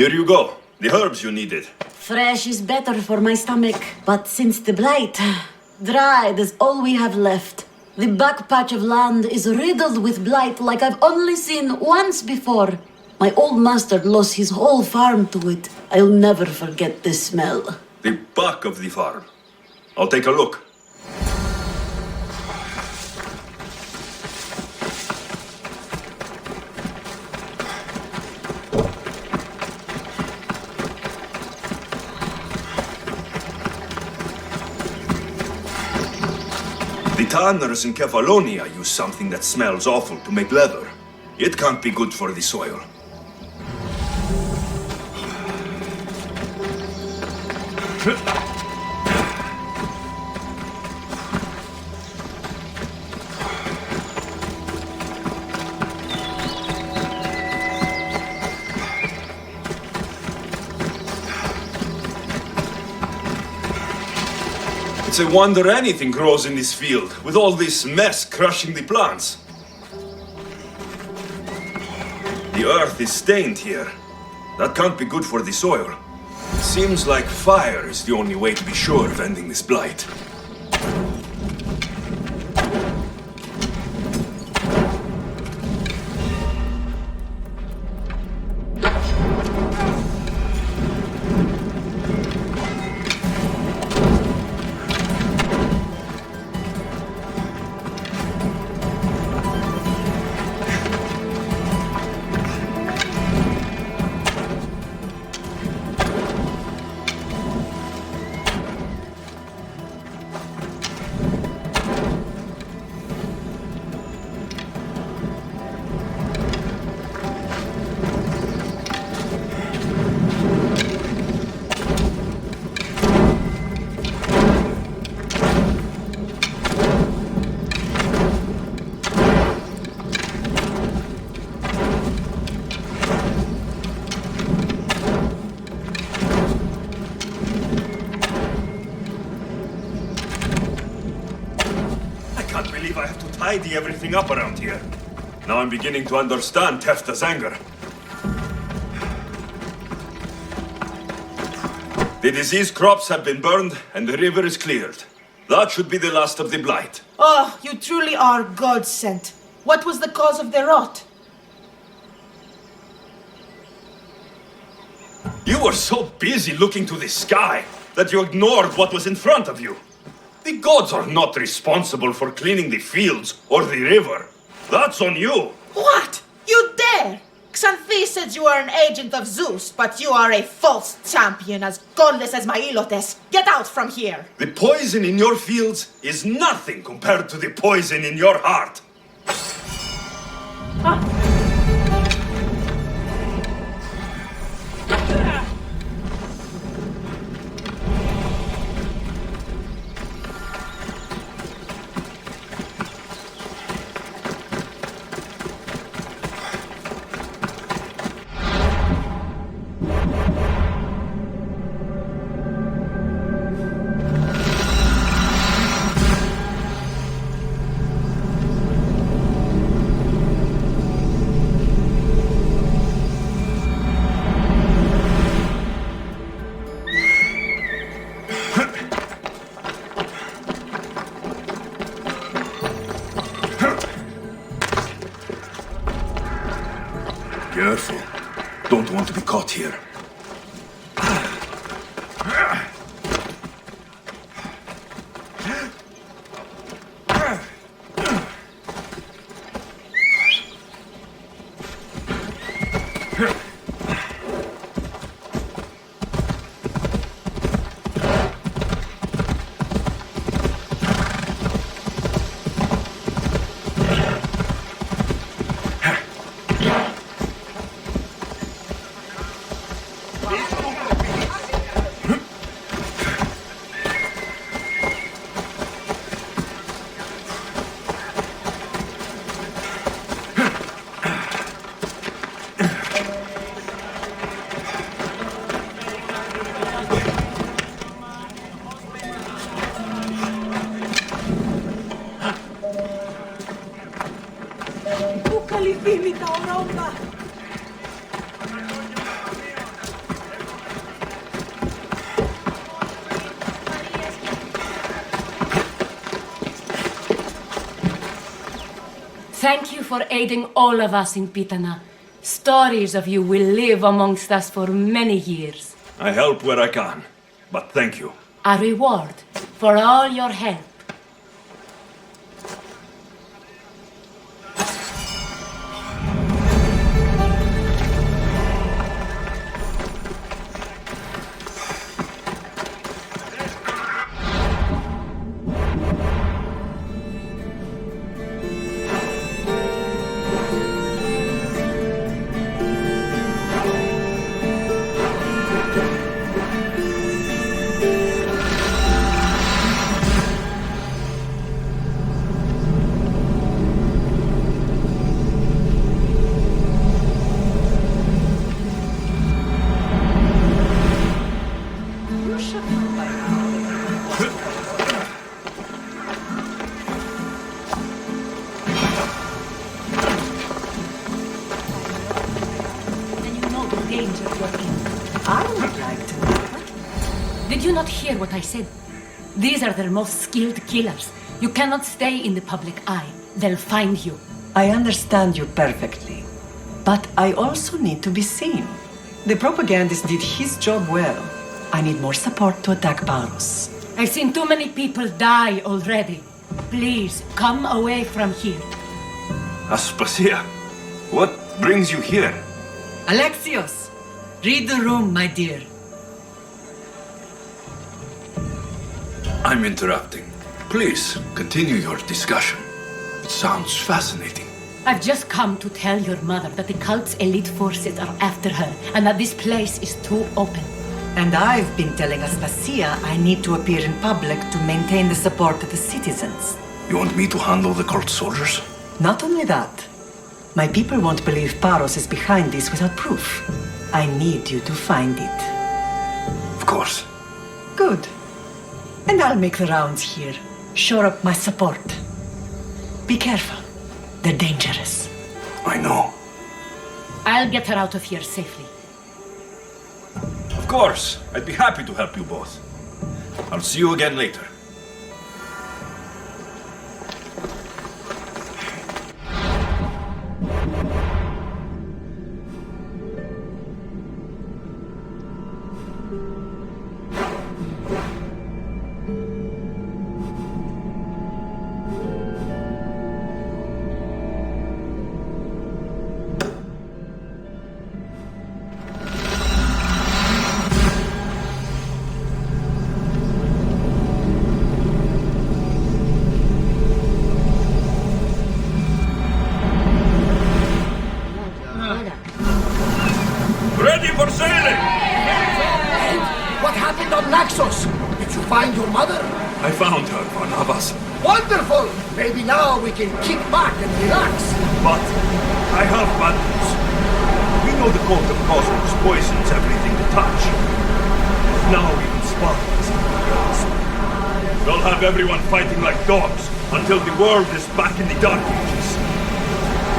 Here you go. The herbs you needed. Fresh is better for my stomach. But since the blight, dried is all we have left. The back patch of land is riddled with blight like I've only seen once before. My old master lost his whole farm to it. I'll never forget this smell. The back of the farm. I'll take a look. The tanners in Kefalonia use something that smells awful to make leather. It can't be good for the soil. It's a wonder anything grows in this field, with all this mess crushing the plants. The earth is stained here. That can't be good for the soil. It seems like fire is the only way to be sure of ending this blight. tidy everything up around here. Now I'm beginning to understand Tefta's anger. The diseased crops have been burned, and the river is cleared. That should be the last of the blight. Oh, you truly are God sent. What was the cause of the rot? You were so busy looking to the sky that you ignored what was in front of you. The gods are not responsible for cleaning the fields or the river. That's on you. What? You dare? Xanthi said you are an agent of Zeus, but you are a false champion as godless as my Ilotes. Get out from here! The poison in your fields is nothing compared to the poison in your heart. Careful. Don't want to be caught here. Thank you for aiding all of us in Pitana. Stories of you will live amongst us for many years. I help where I can, but thank you. A reward for all your help. Did you not hear what I said? These are their most skilled killers. You cannot stay in the public eye. They'll find you. I understand you perfectly. But I also need to be seen. The propagandist did his job well. I need more support to attack Paros. I've seen too many people die already. Please, come away from here. Aspasia, what brings you here? Alexios, read the room, my dear. I'm interrupting. Please, continue your discussion. It sounds fascinating. I've just come to tell your mother that the cult's elite forces are after her, and that this place is too open. And I've been telling Aspasia I need to appear in public to maintain the support of the citizens. You want me to handle the cult soldiers? Not only that. My people won't believe Paros is behind this without proof. I need you to find it. Of course. Good. And I'll make the rounds here. Shore up my support. Be careful. They're dangerous. I know. I'll get her out of here safely. Of course. I'd be happy to help you both. I'll see you again later. Ready for sailing! What happened on Naxos? Did you find your mother? I found her, Barnabas. Wonderful! Maybe now we can kick back and relax. But I have bad news. We know the cult of Cosmos poisons everything they touch. Now even Spartans in the grasp. They'll have everyone fighting like dogs until the world is back in the Dark Ages.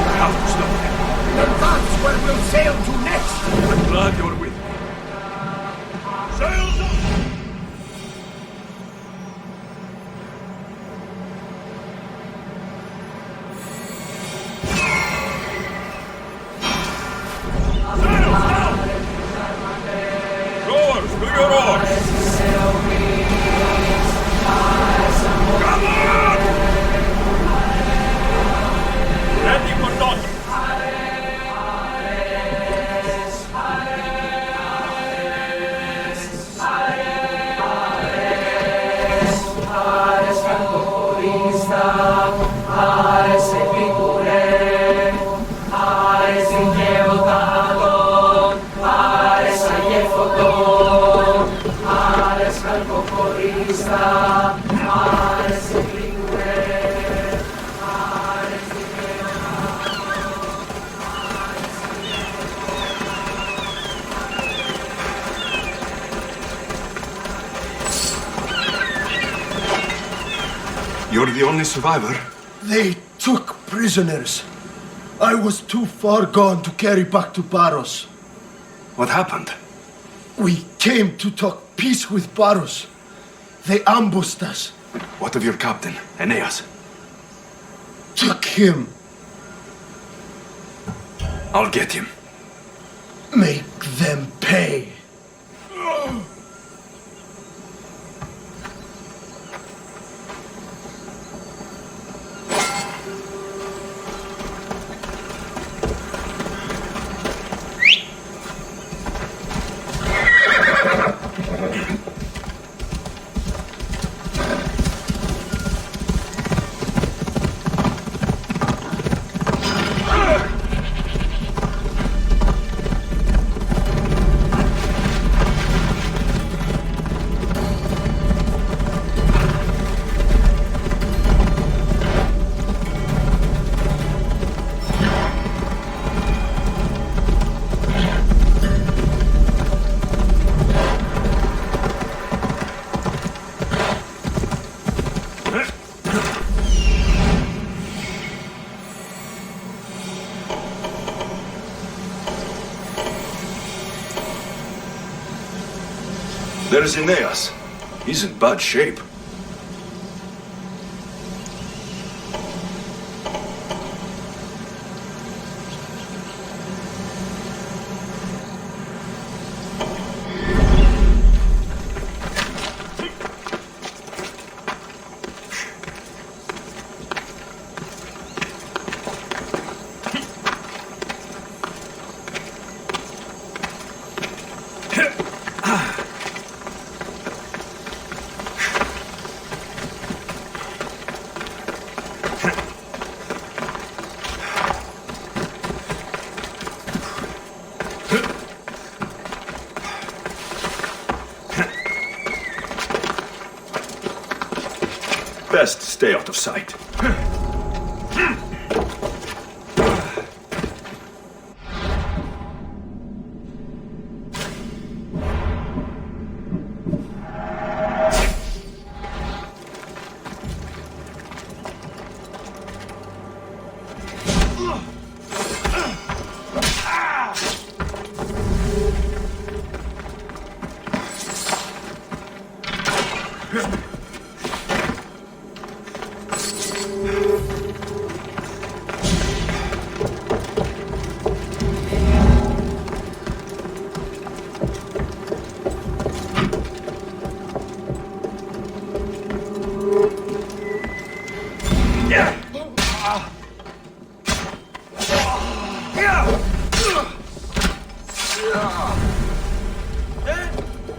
I have to stop them. Then that's where we'll sail to next. I'm glad you're with me. Sails up! Sails down! Rowers, to your oars! Come on! Ready for docking! You're the only survivor? They took prisoners. I was too far gone to carry back to Paros. What happened? We came to talk peace with Paros. They ambushed us. What of your captain, Aeneas? Took him. I'll get him. Make them pay. There's Aeneas. He's in bad shape. Best stay out of sight.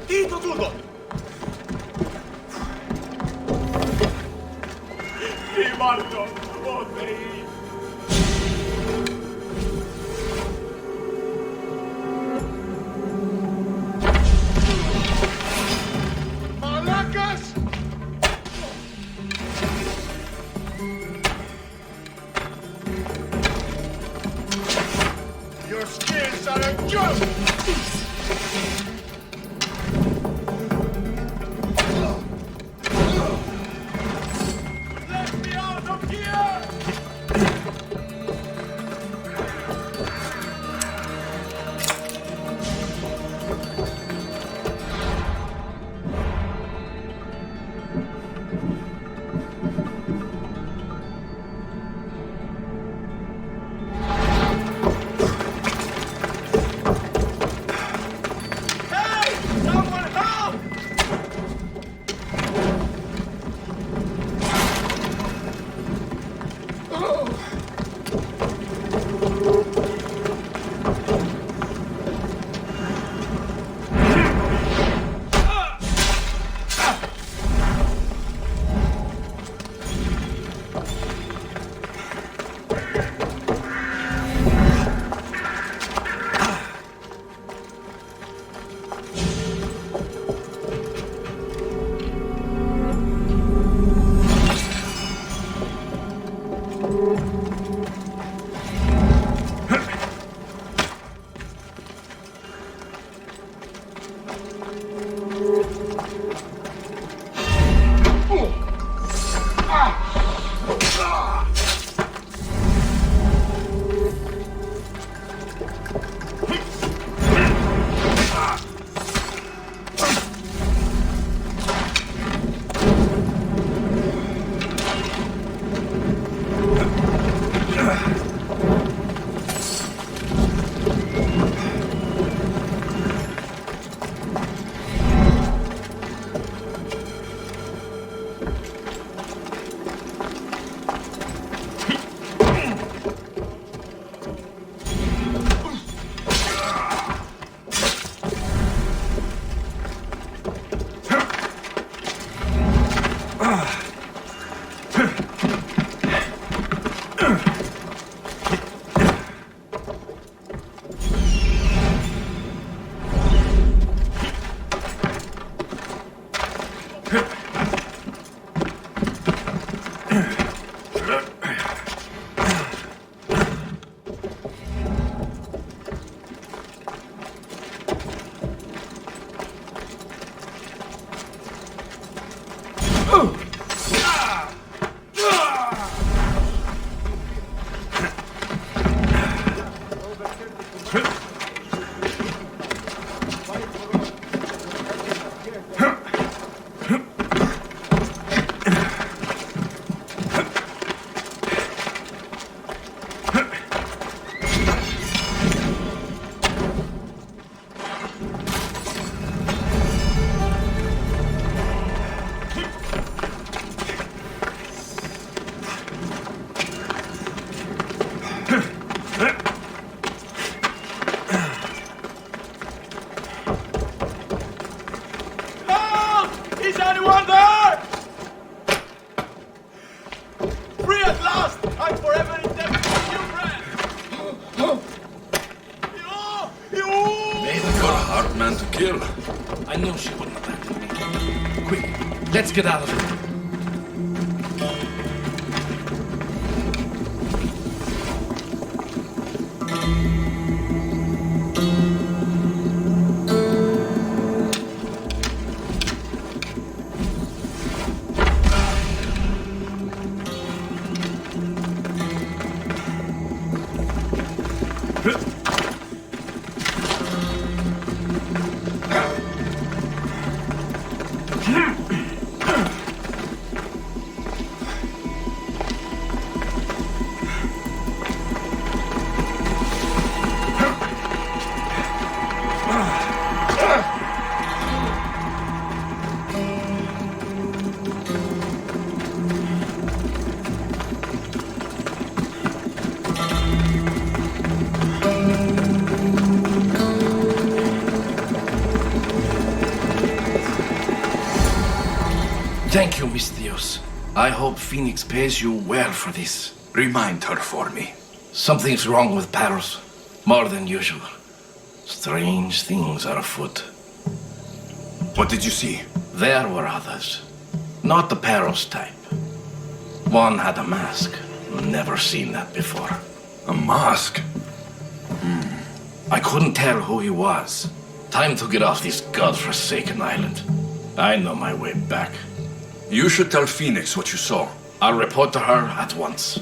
Dito tutto! Sì, Marco! Oh, sei... Malacas! Your skills are a joke! Let me out of here! Hey! Someone help! Is anyone there? Free at last! I'm forever indebted to you, friend! Maybe you're a hard man to kill. I know she wouldn't abandon me. Quick, let's get out of here. Thank you, Misthios. I hope Phoenix pays you well for this. Remind her for me. Something's wrong with Paros. More than usual. Strange things are afoot. What did you see? There were others. Not the Paros type. One had a mask. Never seen that before. A mask? I couldn't tell who he was. Time to get off this godforsaken island. I know my way back. You should tell Phoenix what you saw. I'll report to her at once.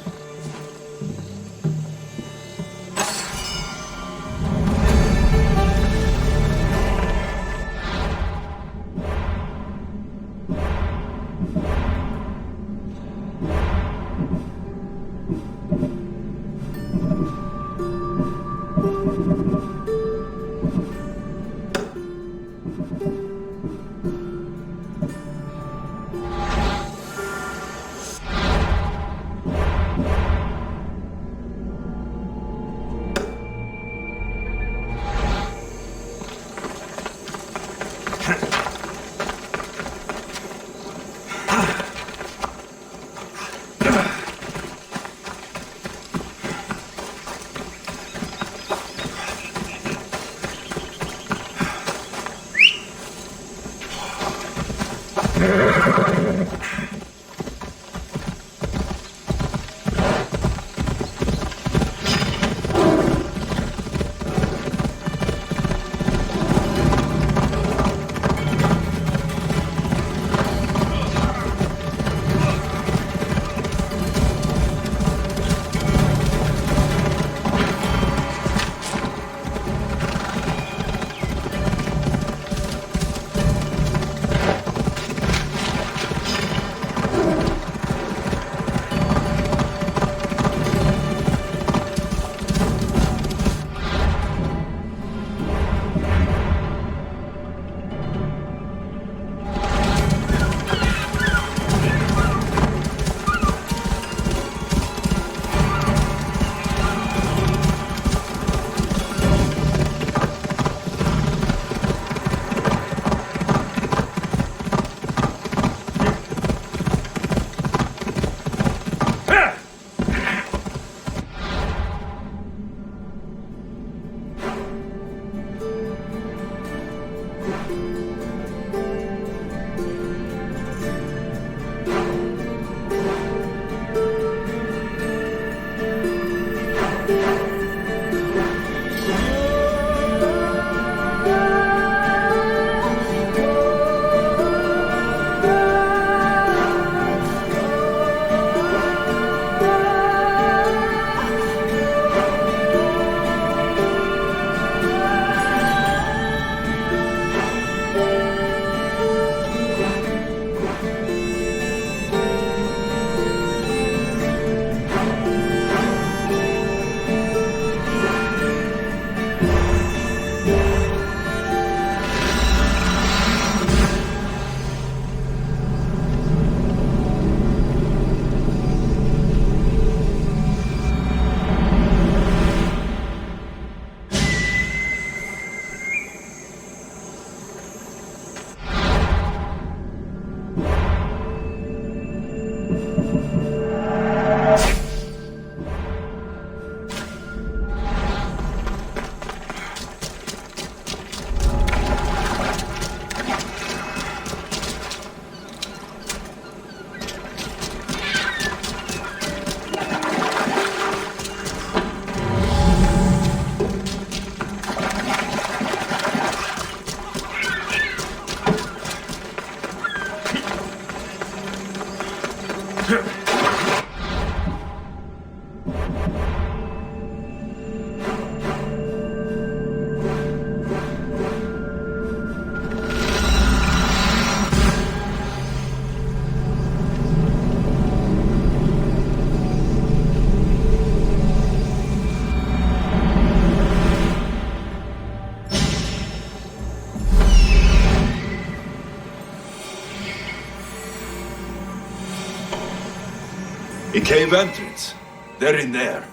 A cave entrance. They're in there.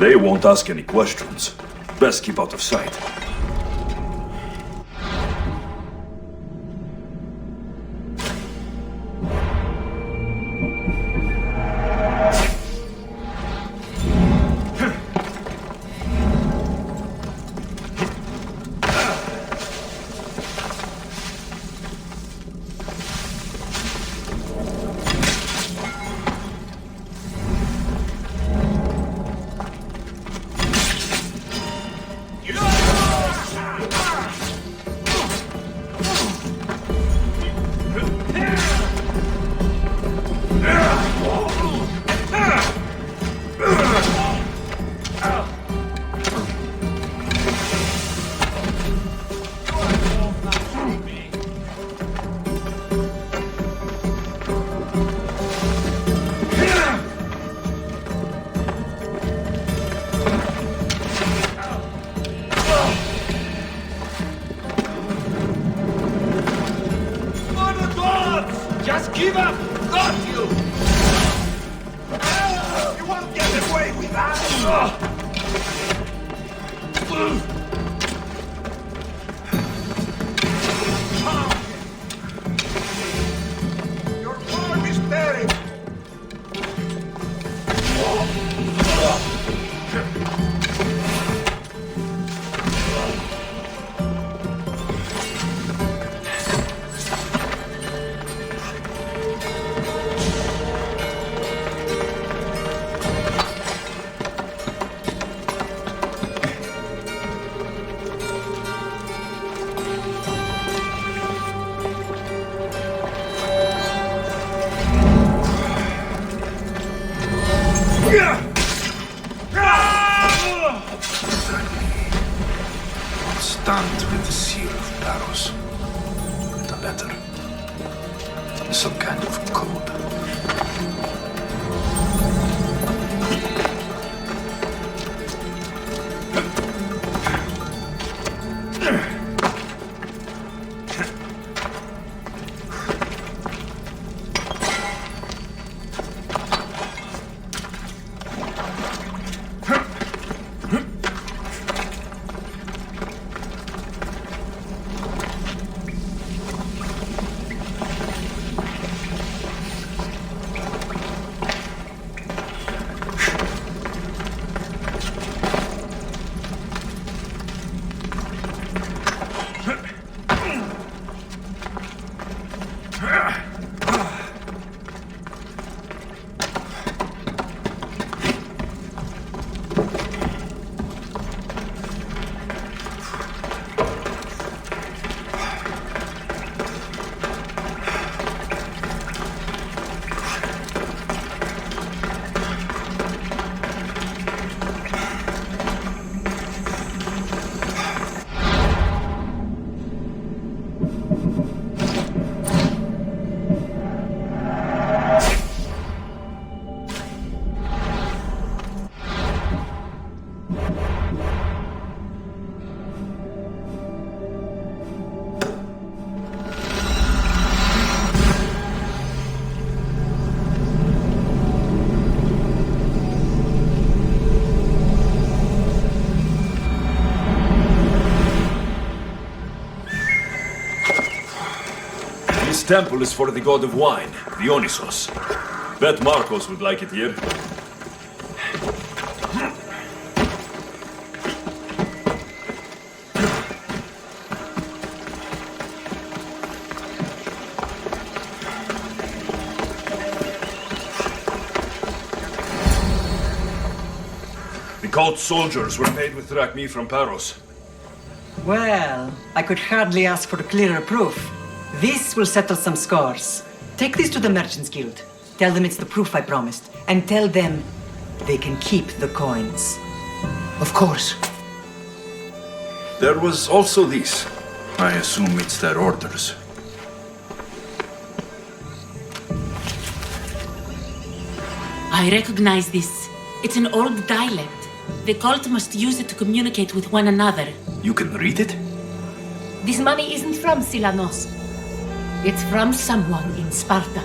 They won't ask any questions. Best keep out of sight. Just give up! Got you! You won't get away with that! Your farm is buried! Stamped with the seal of Paros. The letter. Some kind of code. This temple is for the god of wine, Dionysos. Bet Marcos would like it here. The cult soldiers were paid with drachmi from Paros. Well, I could hardly ask for clearer proof. This will settle some scores. Take this to the Merchants Guild. Tell them it's the proof I promised. And tell them they can keep the coins. Of course. There was also this. I assume it's their orders. I recognize this. It's an old dialect. The cult must use it to communicate with one another. You can read it? This money isn't from Silanos. It's from someone in Sparta.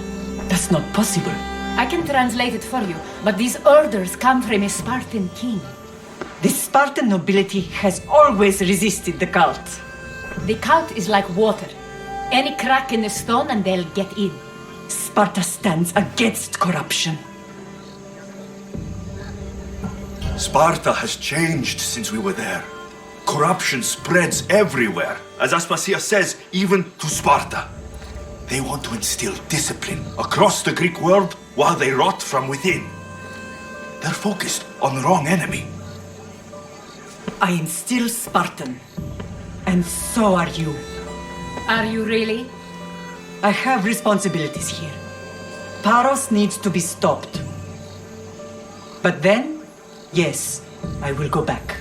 That's not possible. I can translate it for you, but these orders come from a Spartan king. The Spartan nobility has always resisted the cult. The cult is like water. Any crack in the stone and they'll get in. Sparta stands against corruption. Sparta has changed since we were there. Corruption spreads everywhere. As Aspasia says, even to Sparta. They want to instill discipline across the Greek world while they rot from within. They're focused on the wrong enemy. I am still Spartan. And so are you. Are you really? I have responsibilities here. Paros needs to be stopped. But then, yes, I will go back.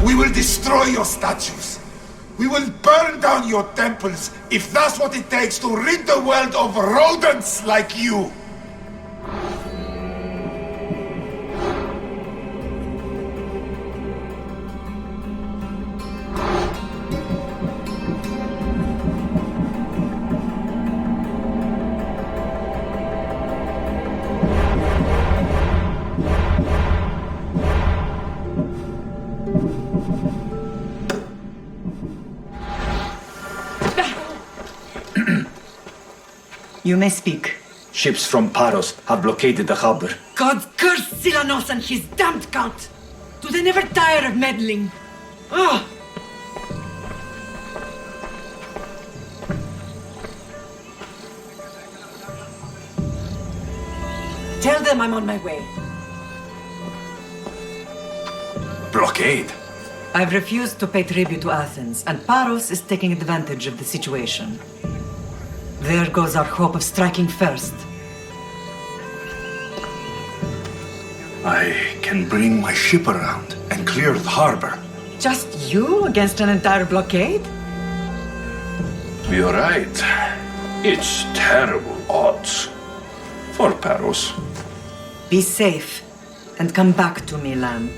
We will destroy your statues. We will burn down your temples if that's what it takes to rid the world of rodents like you. You may speak. Ships from Paros have blockaded the harbor. God curse Silanos and his damned cult! Do they never tire of meddling? Ugh! Tell them I'm on my way. Blockade? I've refused to pay tribute to Athens, and Paros is taking advantage of the situation. There goes our hope of striking first. I can bring my ship around and clear the harbor. Just you against an entire blockade? You're right. It's terrible odds. For Paros. Be safe, and come back to me, lamb.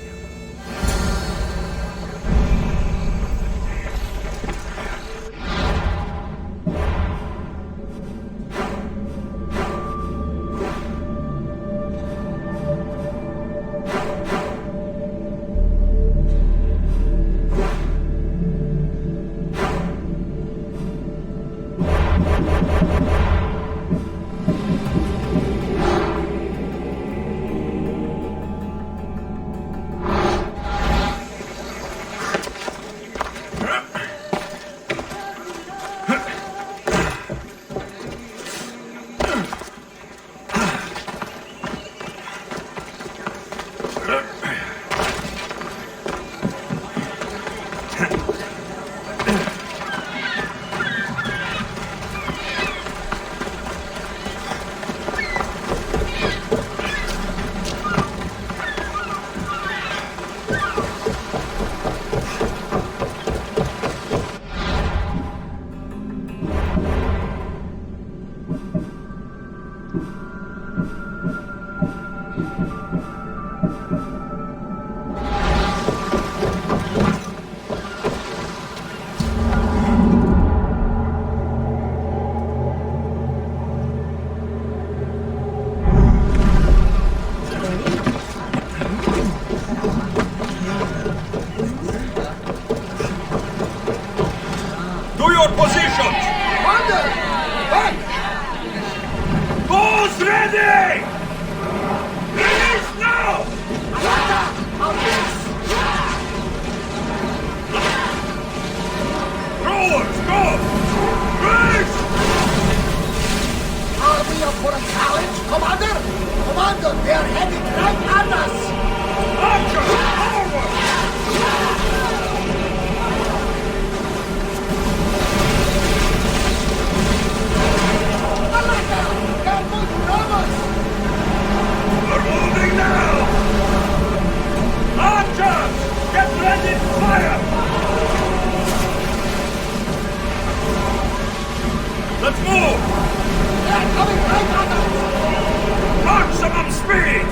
Maximum speed!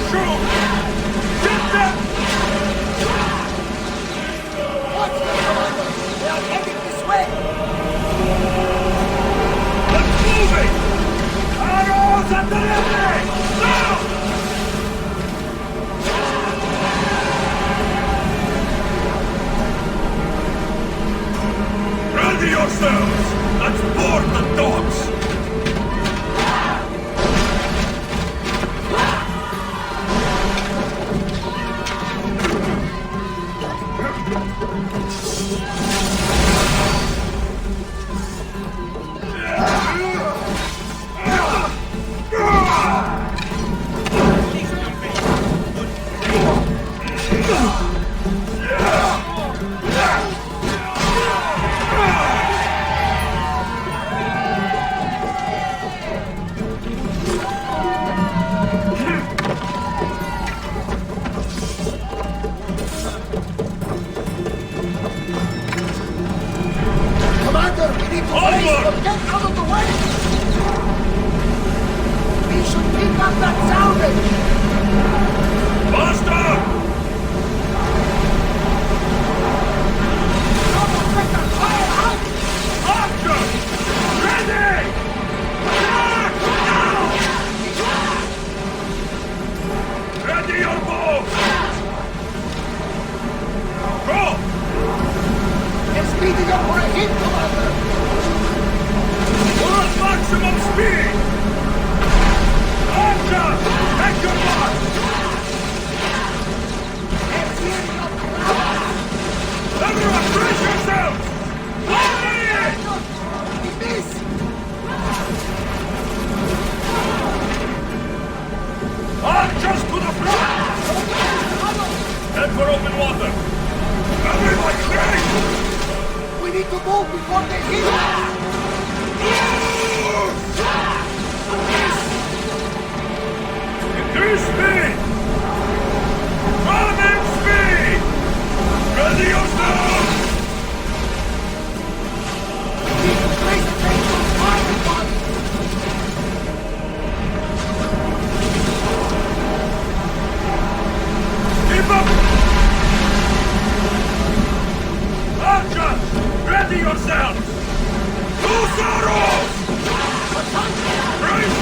Shoot! Get them! Watch them, Commander! They are heading this way! Let's move it! Arrows at the enemy! Now! Ready yourselves! Let's board the dogs! Commander, we need to raise them! Get out of the way! We should pick up that salvage! Faster! Fire out! Archers! Ready! Attack! Now! Ready your bows! Go! They're speeding up for a hit, Commander! We're at maximum speed! Archers! Take your mark! Everyone, brace yourselves! Fire! We miss! Archers to the front! Head for open water! Everyone, ready! We need to move before they hit us! Increase speed! Running speed! Ready yourselves! Keep up! Archers! Ready yourselves! Loose arrows! Brace!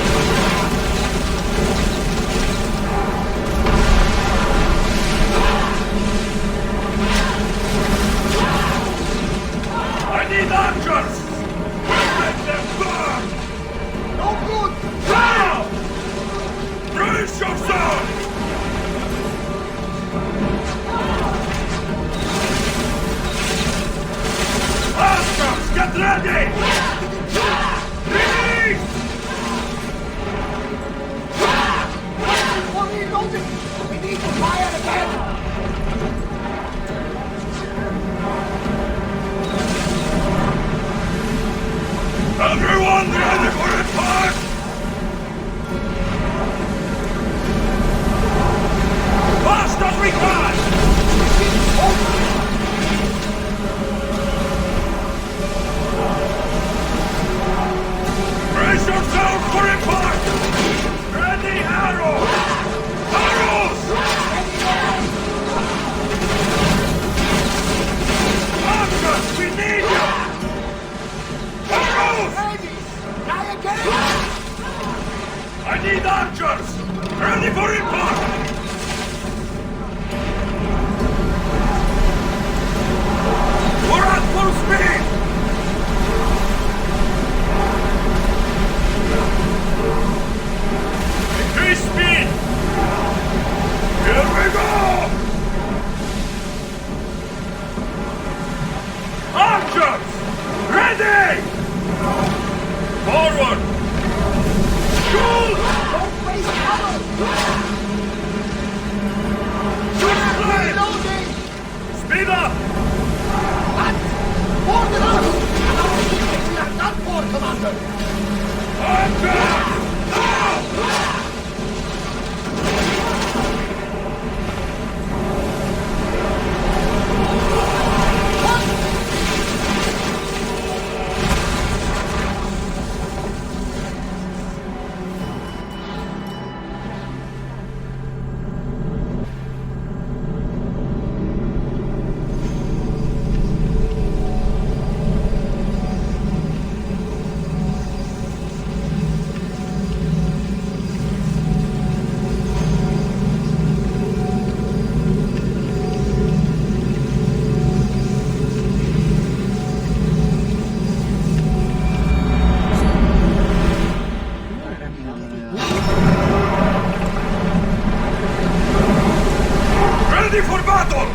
Ready for battle!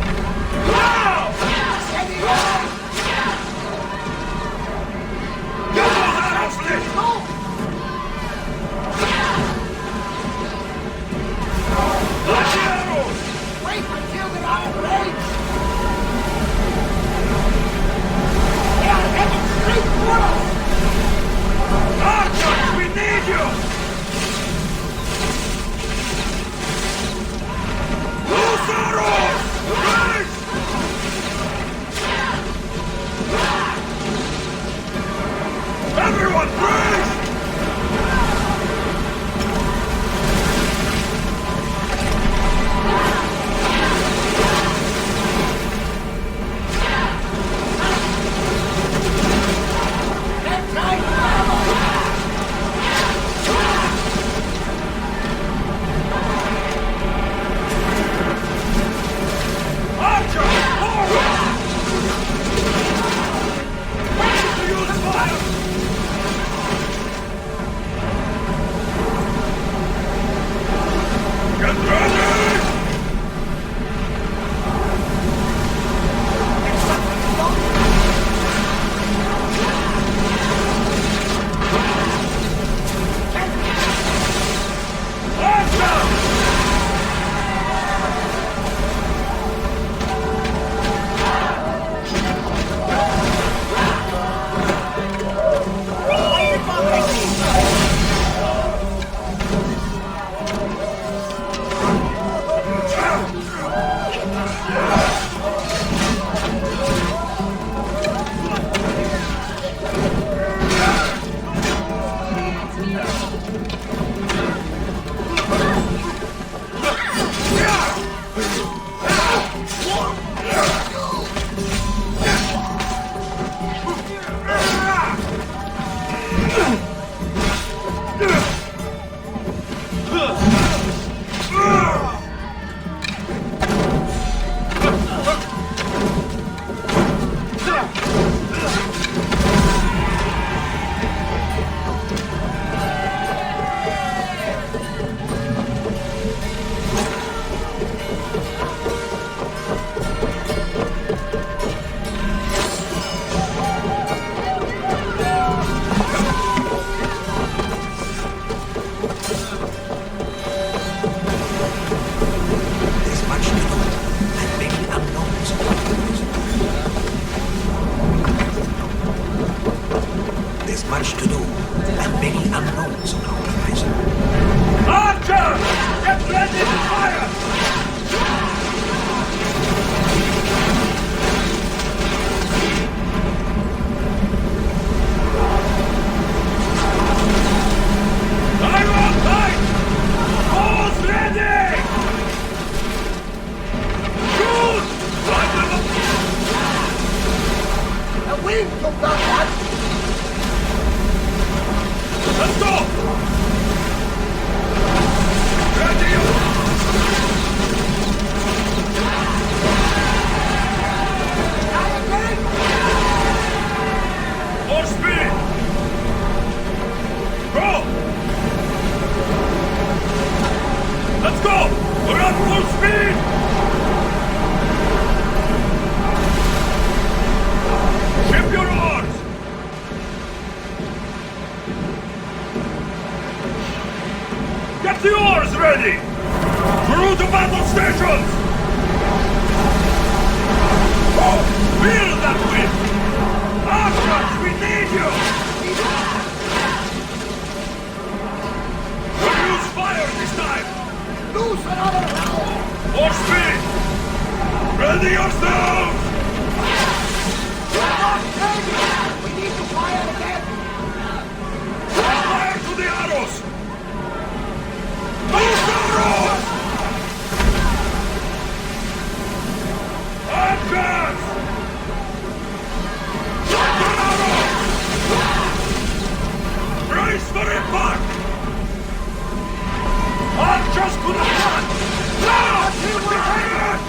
Now! Get those arrows lit! Launch the arrows! Wait until they're out of range! Straight for us! Archers, we need you! Loose arrows! Race! Everyone, race! much to do, and many unknowns on our horizon. Archers! Get ready to fire! Iron tight! Balls ready! Shoot! A wing took that one! Let's go! Ready up! More speed! Go! Let's go! We're at full speed! Ship your oars! Get the oars ready! Through the battle stations! Oh, feel that wind! Archers, we need you! We'll use fire this time! Lose another round! More speed! Ready yourselves! We're not ready! We need to fire again! Fire to the arrows! Loose arrows! Archers! Shotgun arrows! Brace for impact! Archers to the front! Now! Behind!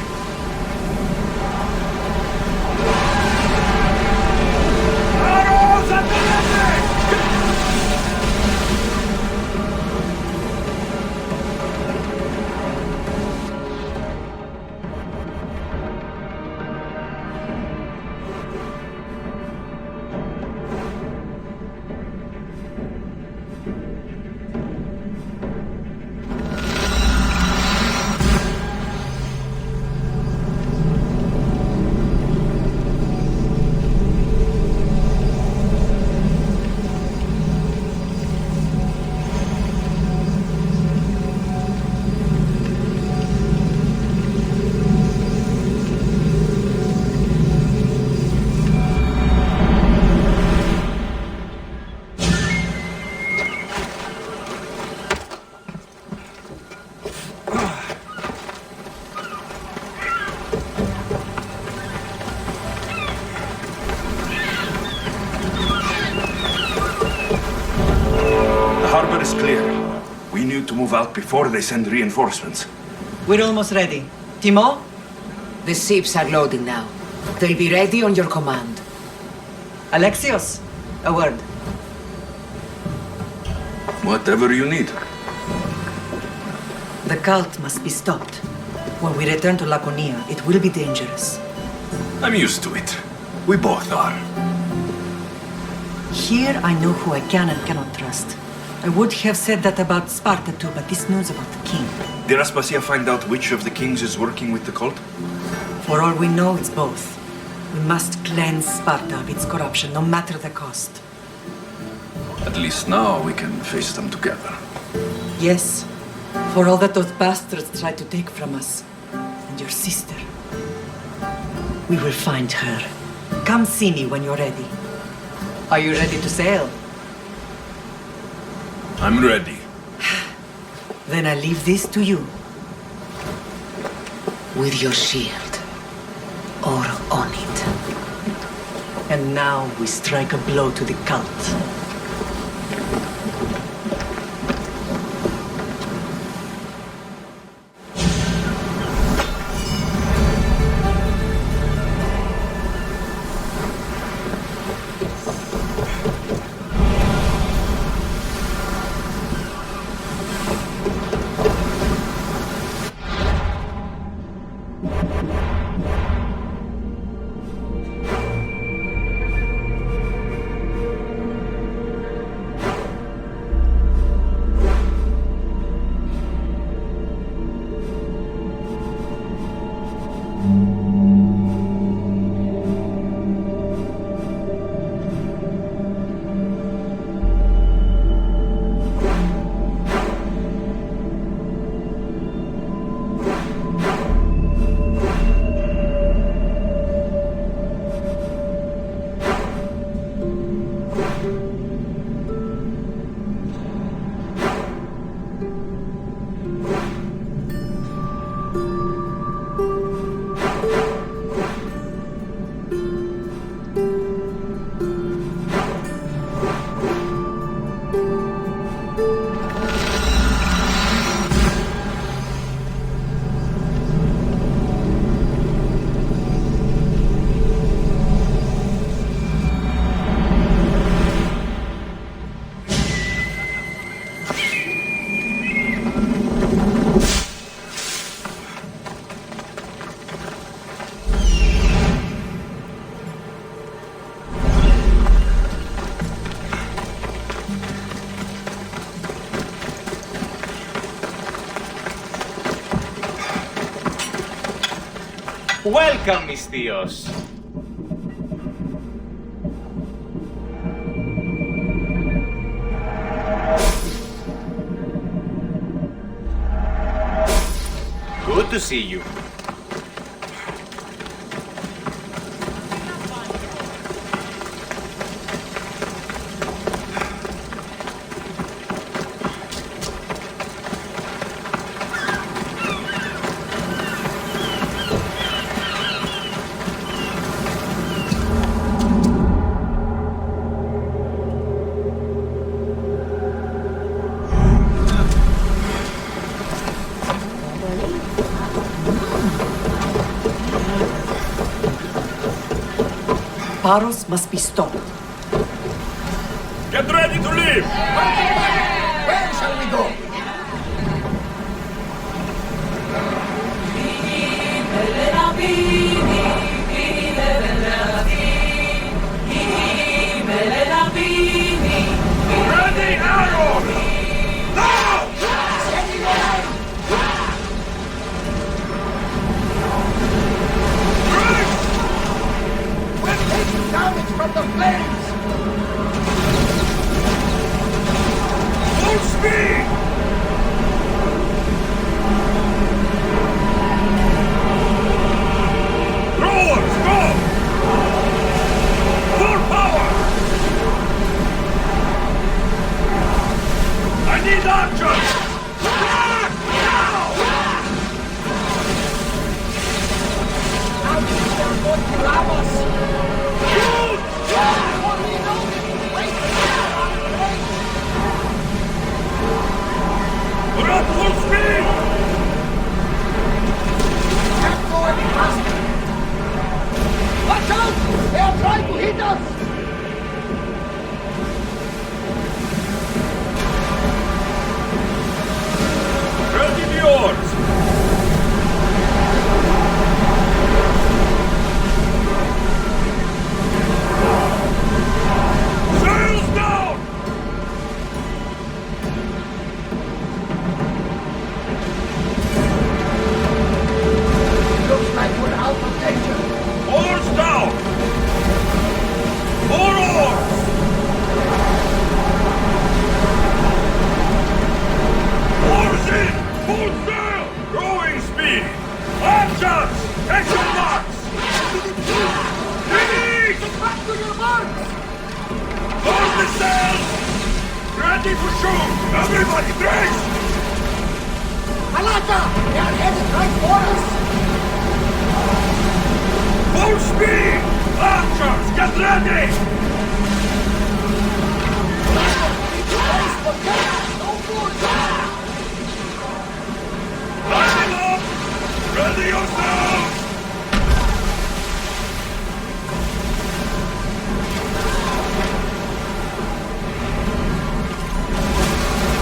Arrows at the ready! move out before they send reinforcements. We're almost ready. Timo? The ships are loading now. They'll be ready on your command. Alexios, a word. Whatever you need. The cult must be stopped. When we return to Laconia, it will be dangerous. I'm used to it. We both are. Here I know who I can and cannot trust. I would have said that about Sparta too, but this news about the king. Did Aspasia find out which of the kings is working with the cult? For all we know, it's both. We must cleanse Sparta of its corruption, no matter the cost. At least now we can face them together. Yes, for all that those bastards tried to take from us. And your sister. We will find her. Come see me when you're ready. Are you ready to sail? I'm ready. Then I leave this to you. With your shield. Or on it. And now we strike a blow to the cult. Welcome, mis tíos. Good to see you. Paros must be stopped. Get ready to leave! Where shall we go? Ready, arrows! Now! We're taking damage from the flames! Full speed! Archers! Take your marks! Ready! Get back to your marks! Hold the sails! Ready to shoot! Everybody, brace! Malaka! They are headed right for us! Full speed! Archers, get ready! Lining up! Ready yourselves!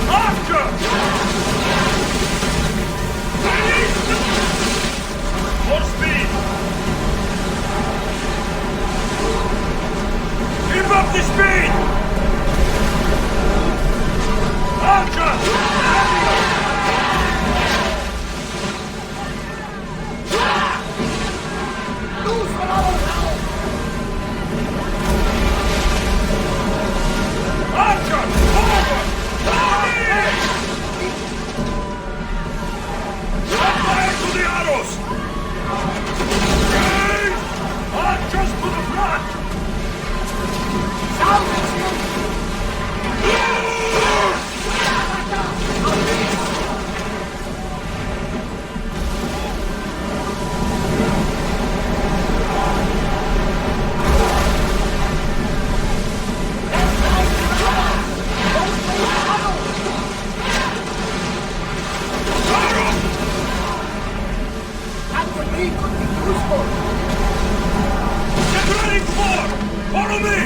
Archers! Ready! More speed! Keep up the speed! Archer! Lose for our help! Archer! Forward! Set fire to the arrows! Raise! Archers to the front! That grenade could be useful! Get ready for! Follow me!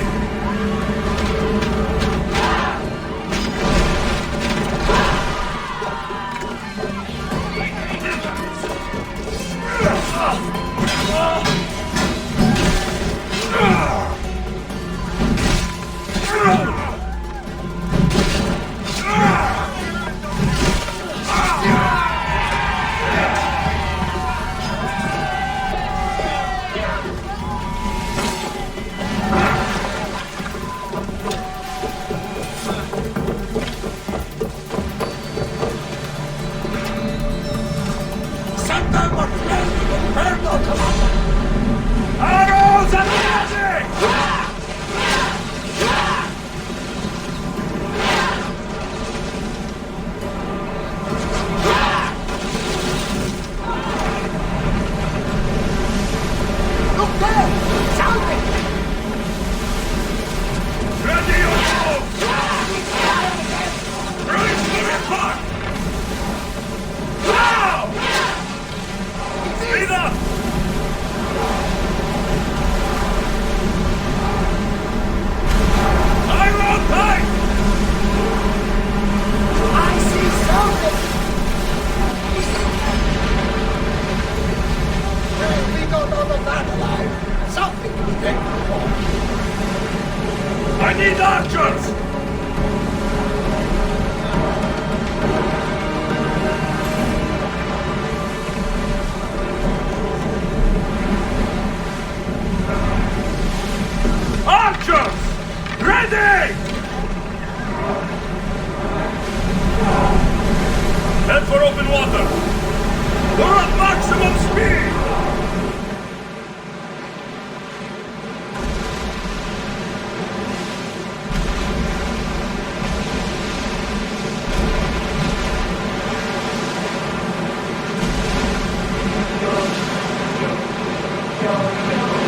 Send them a flame to burn your commander! Arrows at ready! Look there! Salve! Ready your bows! Brace for impact! Now! Speed up! Iron tight! I see something! Hey, we got out of that alive! Something to be thankful for! I need archers! Archers! Ready! Head for open water! We're at maximum speed!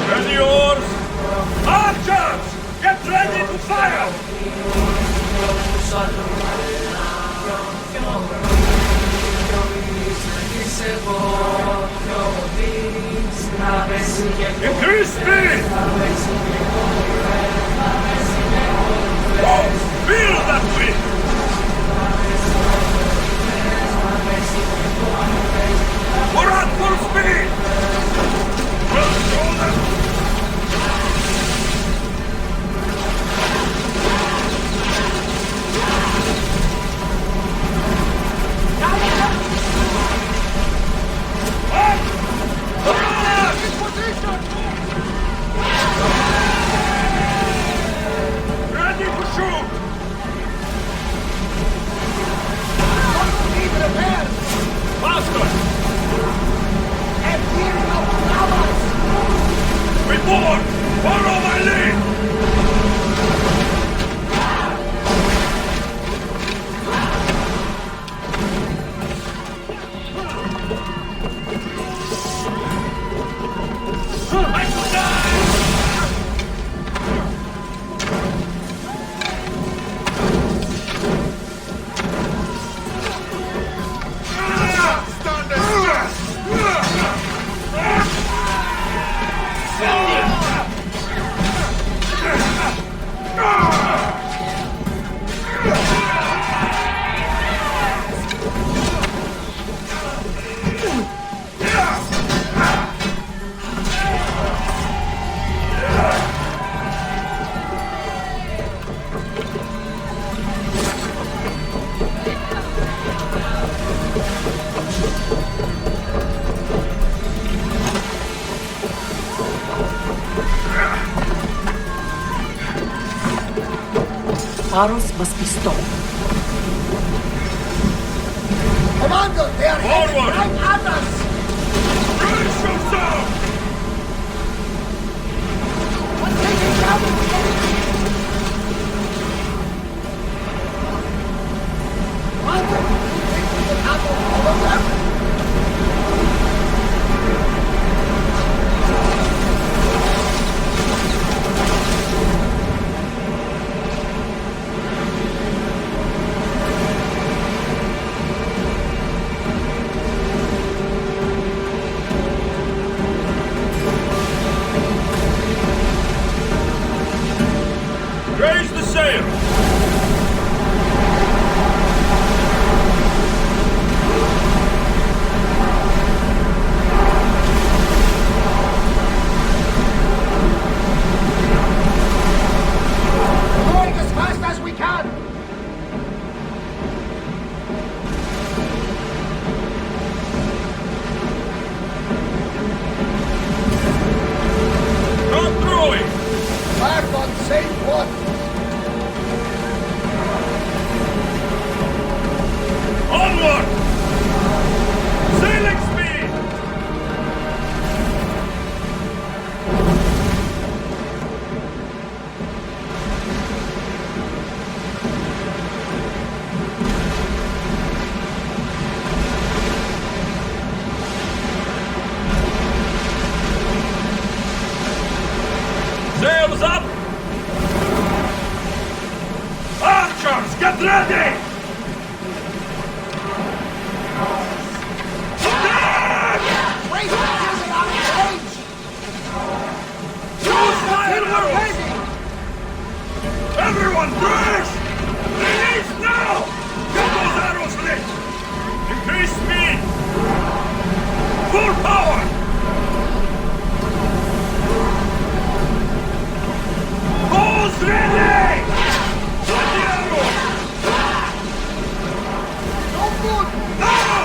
Ready yours! Archers! Get ready to fire! Increase speed! Oh, feel that wind! We're at full speed! We'll show them! Ready to shoot! Faster! Paros must be stopped. Commander, they are headed Forward! right at us! Brace yourself! We're taking damage! Commander, you think we can handle all of them? Raise the sail! Going as fast as we can! Not throwing! Back on safe one! Onward! Sailing speed! Sails up! Archers, get ready! Wait! Here's an out of range! Use fire arrows! Everyone, brace! Release now! Get those arrows lit! Increase speed! Full power! Bows ready! Set the arrows! No good! Now!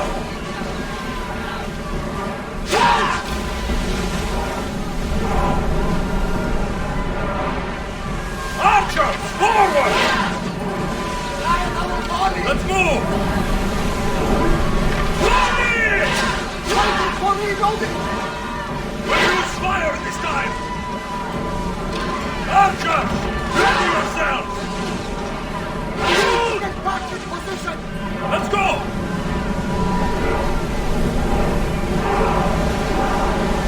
Archers, forward! Let's move! Ready! Waiting for reloading! We'll use fire this time! Archers, ready yourselves! Get back in position! Let's go!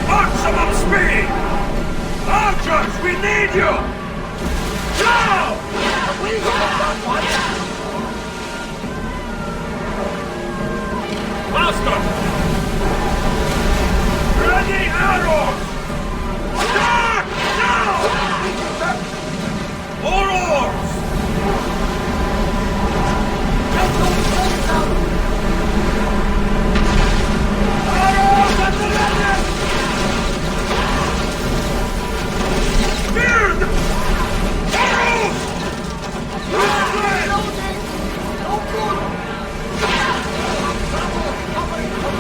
Maximum speed! Archers, we need you! Now! We got that one! Faster! Ready arrows! Attack! Now! More oars! Get those planes out! Arrows at the ready! Beard! Arrows! Reloading! No good! Trouble coming from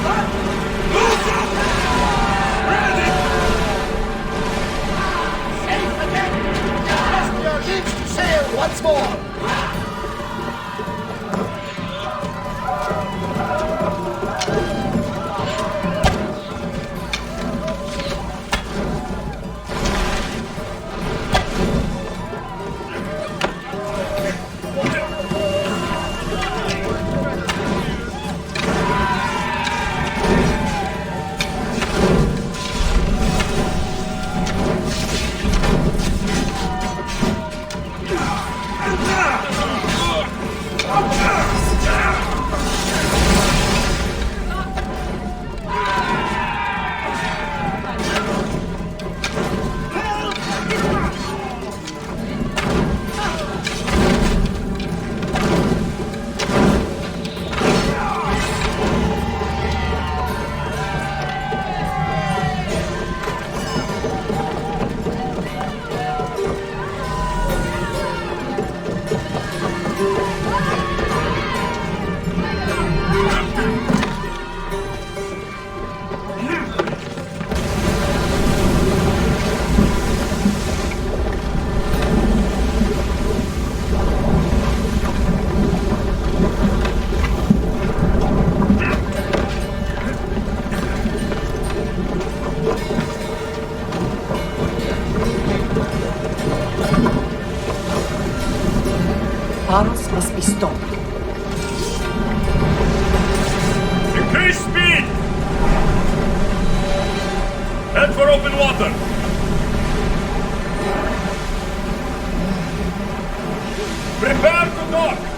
Paros must be stopped. Increase speed! Head for open water! Prepare to dock!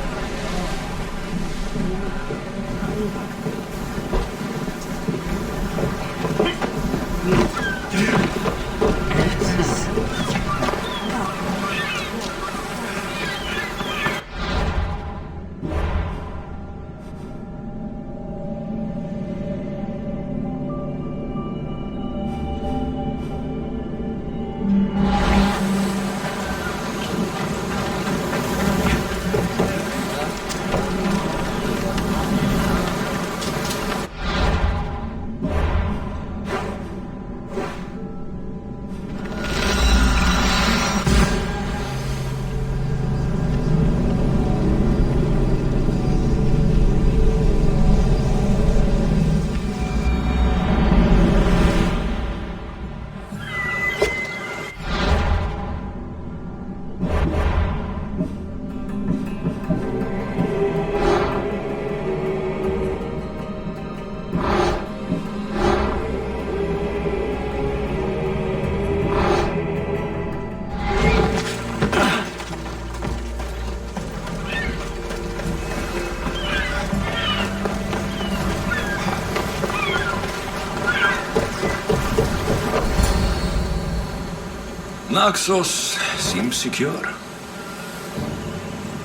Naxos seems secure.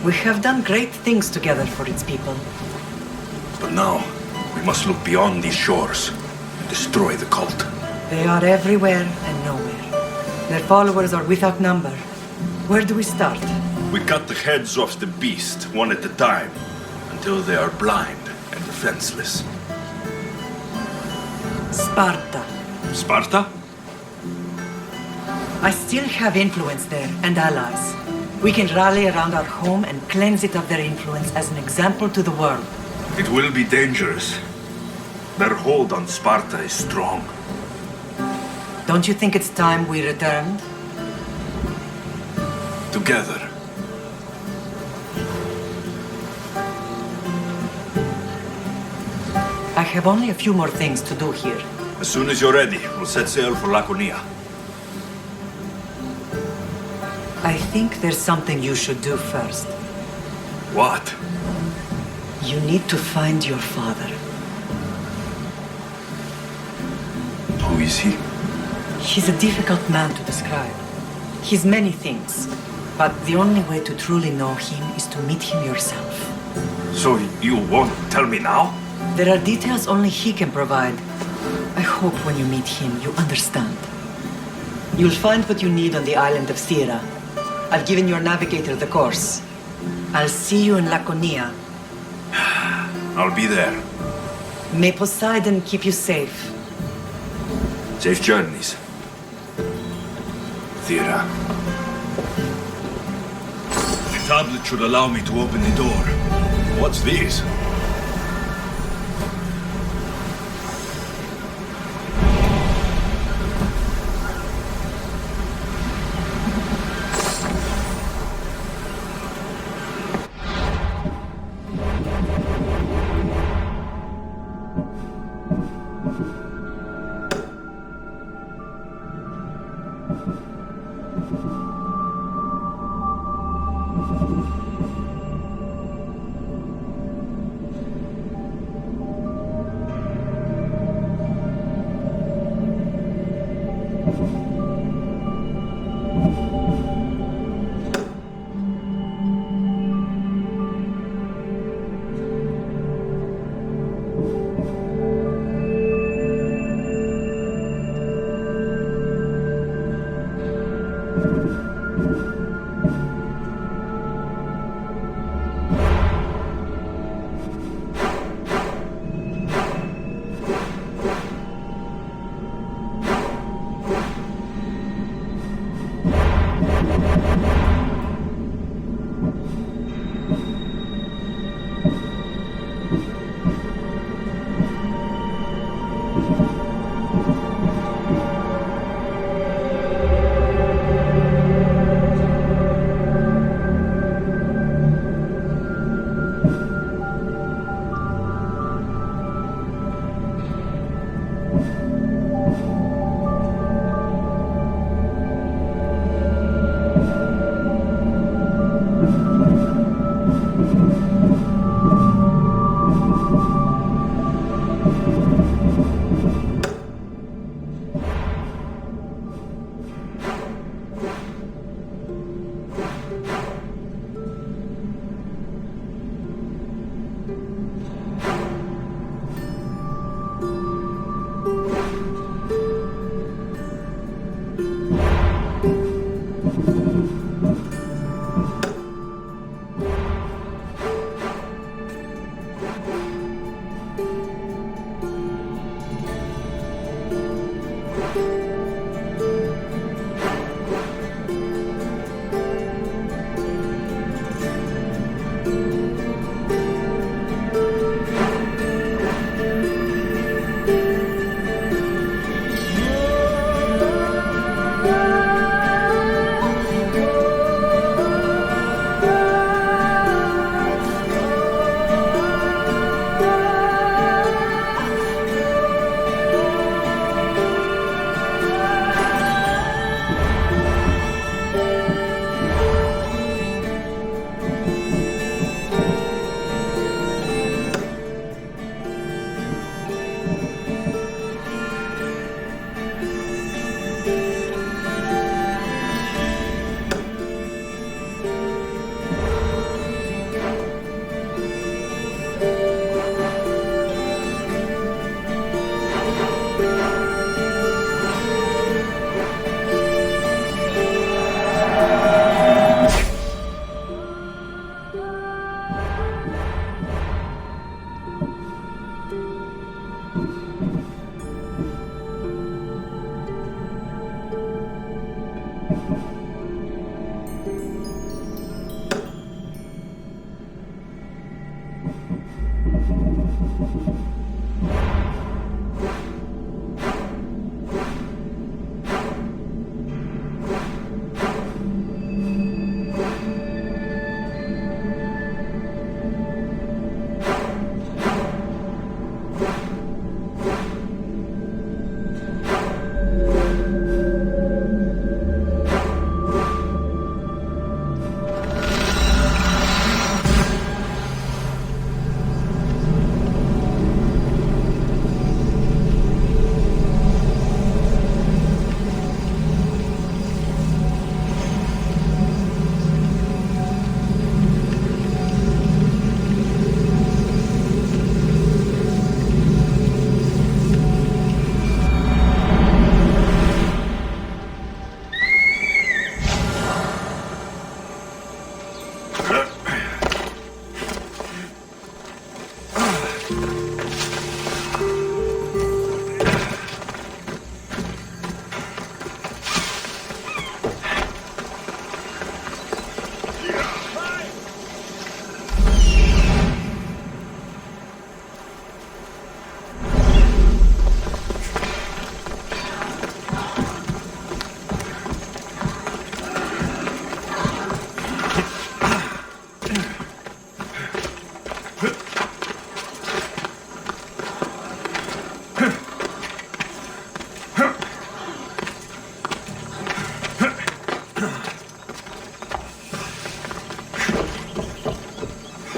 We have done great things together for its people. But now, we must look beyond these shores and destroy the cult. They are everywhere and nowhere. Their followers are without number. Where do we start? We cut the heads off the beast, one at a time, until they are blind and defenseless. Sparta. Sparta? I still have influence there, and allies. We can rally around our home and cleanse it of their influence as an example to the world. It will be dangerous. Their hold on Sparta is strong. Don't you think it's time we returned? Together. I have only a few more things to do here. As soon as you're ready, we'll set sail for Laconia. I think there's something you should do first. What? You need to find your father. Who is he? He's a difficult man to describe. He's many things, but the only way to truly know him is to meet him yourself. So you won't tell me now? There are details only he can provide. I hope when you meet him, you understand. You'll find what you need on the island of Thera. I've given your navigator the course. I'll see you in Laconia. I'll be there. May Poseidon keep you safe. Safe journeys. Thera. The tablet should allow me to open the door. What's this?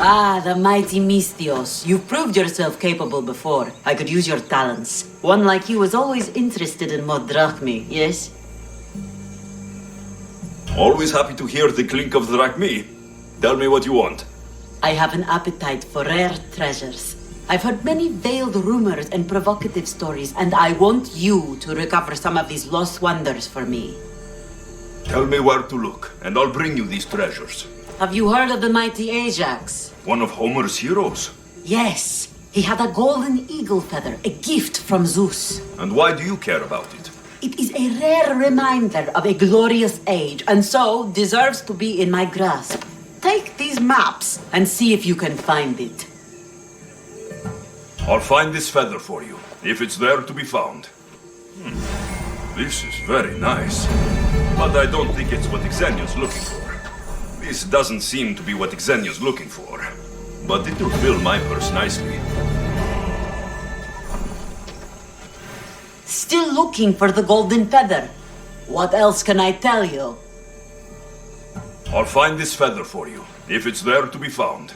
Ah, the mighty Mistios. You've proved yourself capable before. I could use your talents. One like you is always interested in more drachmi, yes? Always happy to hear the clink of drachmi. Tell me what you want. I have an appetite for rare treasures. I've heard many veiled rumors and provocative stories, and I want you to recover some of these lost wonders for me. Tell me where to look, and I'll bring you these treasures. Have you heard of the mighty Ajax? One of Homer's heroes? Yes. He had a golden eagle feather, a gift from Zeus. And why do you care about it? It is a rare reminder of a glorious age, and so deserves to be in my grasp. Take these maps and see if you can find it. I'll find this feather for you, if it's there to be found. This is very nice. But I don't think it's what Xenia's looking for. This doesn't seem to be what Xenia's looking for. But it will fill my purse nicely. Still looking for the golden feather. What else can I tell you? I'll find this feather for you, if it's there to be found.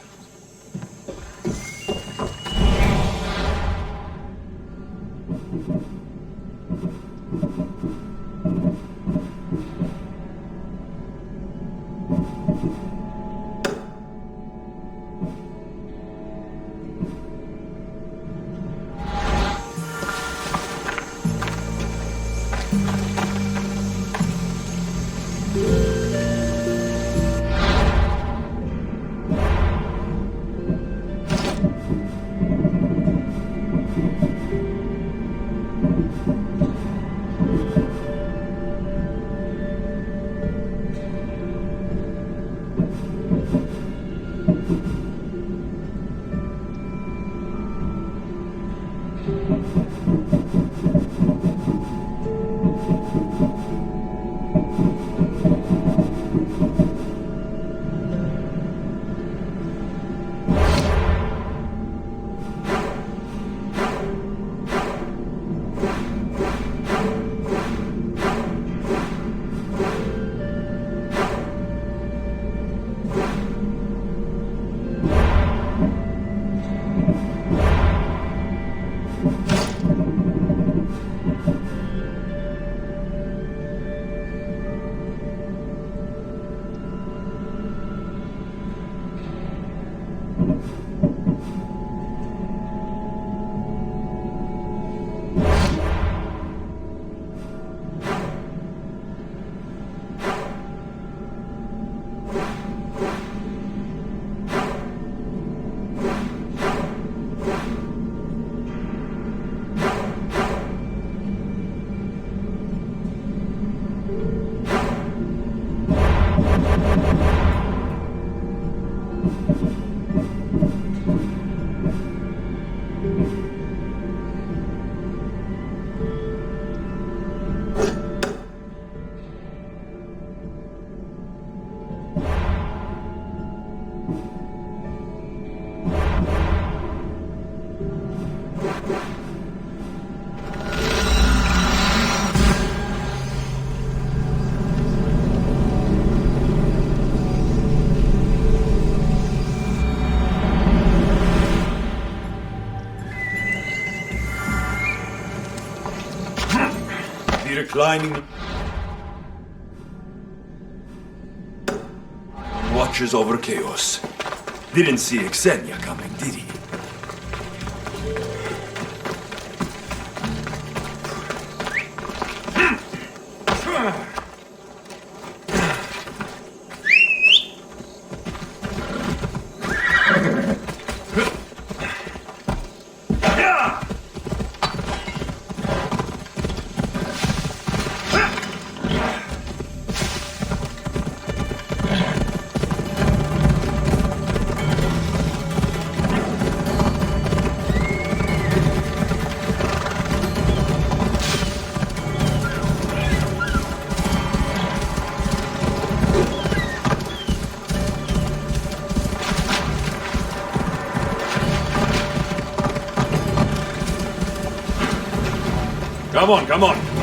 The reclining... watches over chaos. Didn't see Xenia coming, did he? Come on, come on.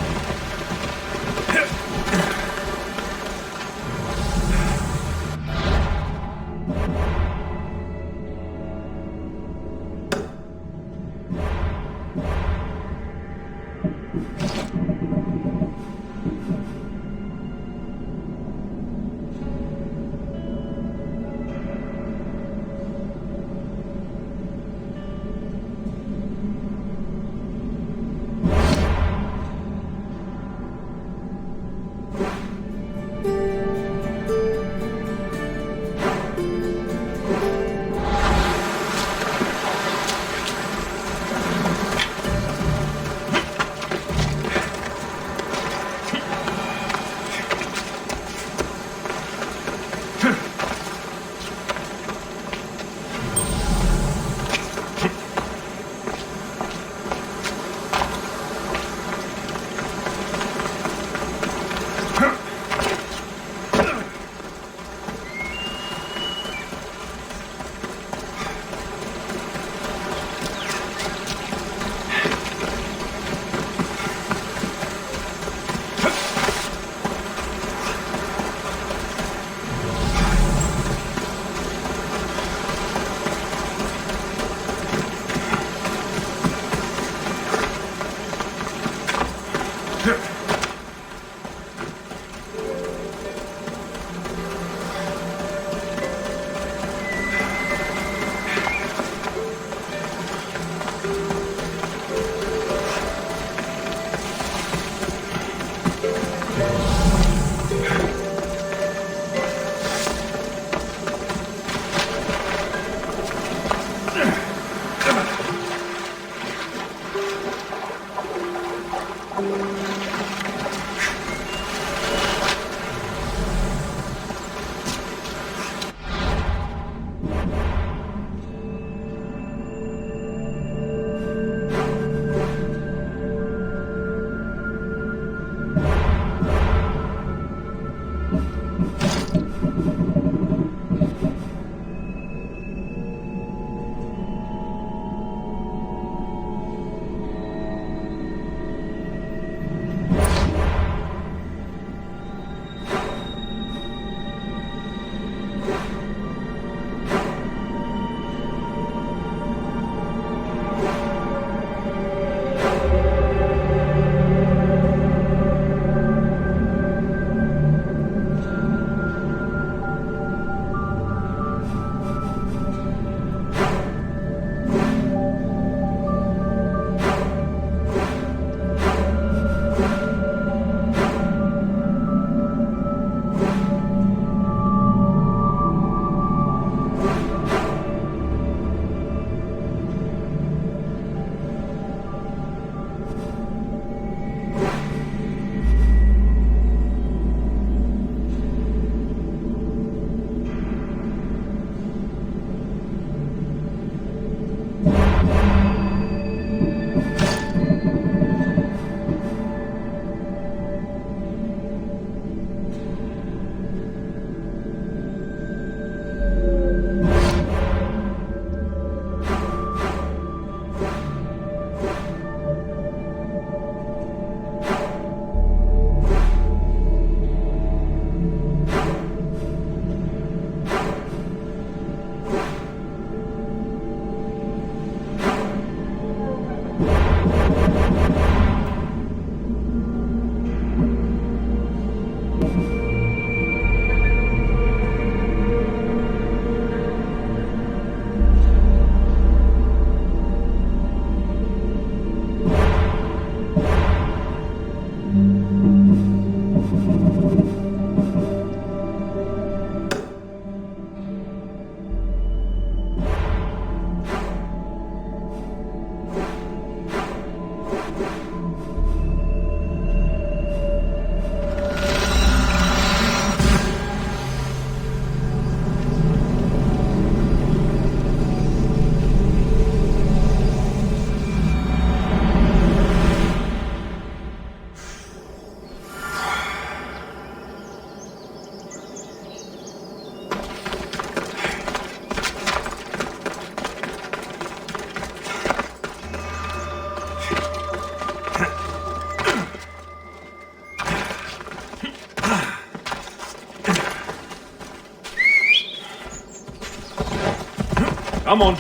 Come on.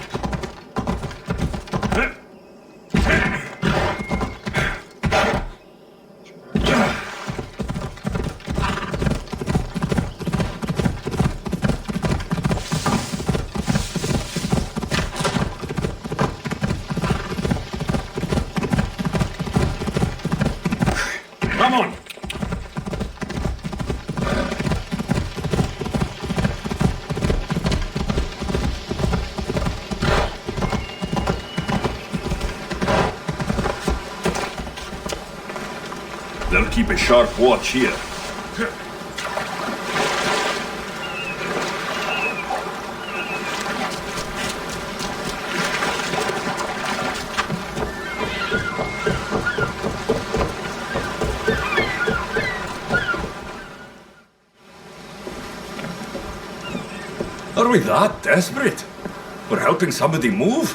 Come on. They'll keep a sharp watch here. Are we that desperate? We're helping somebody move?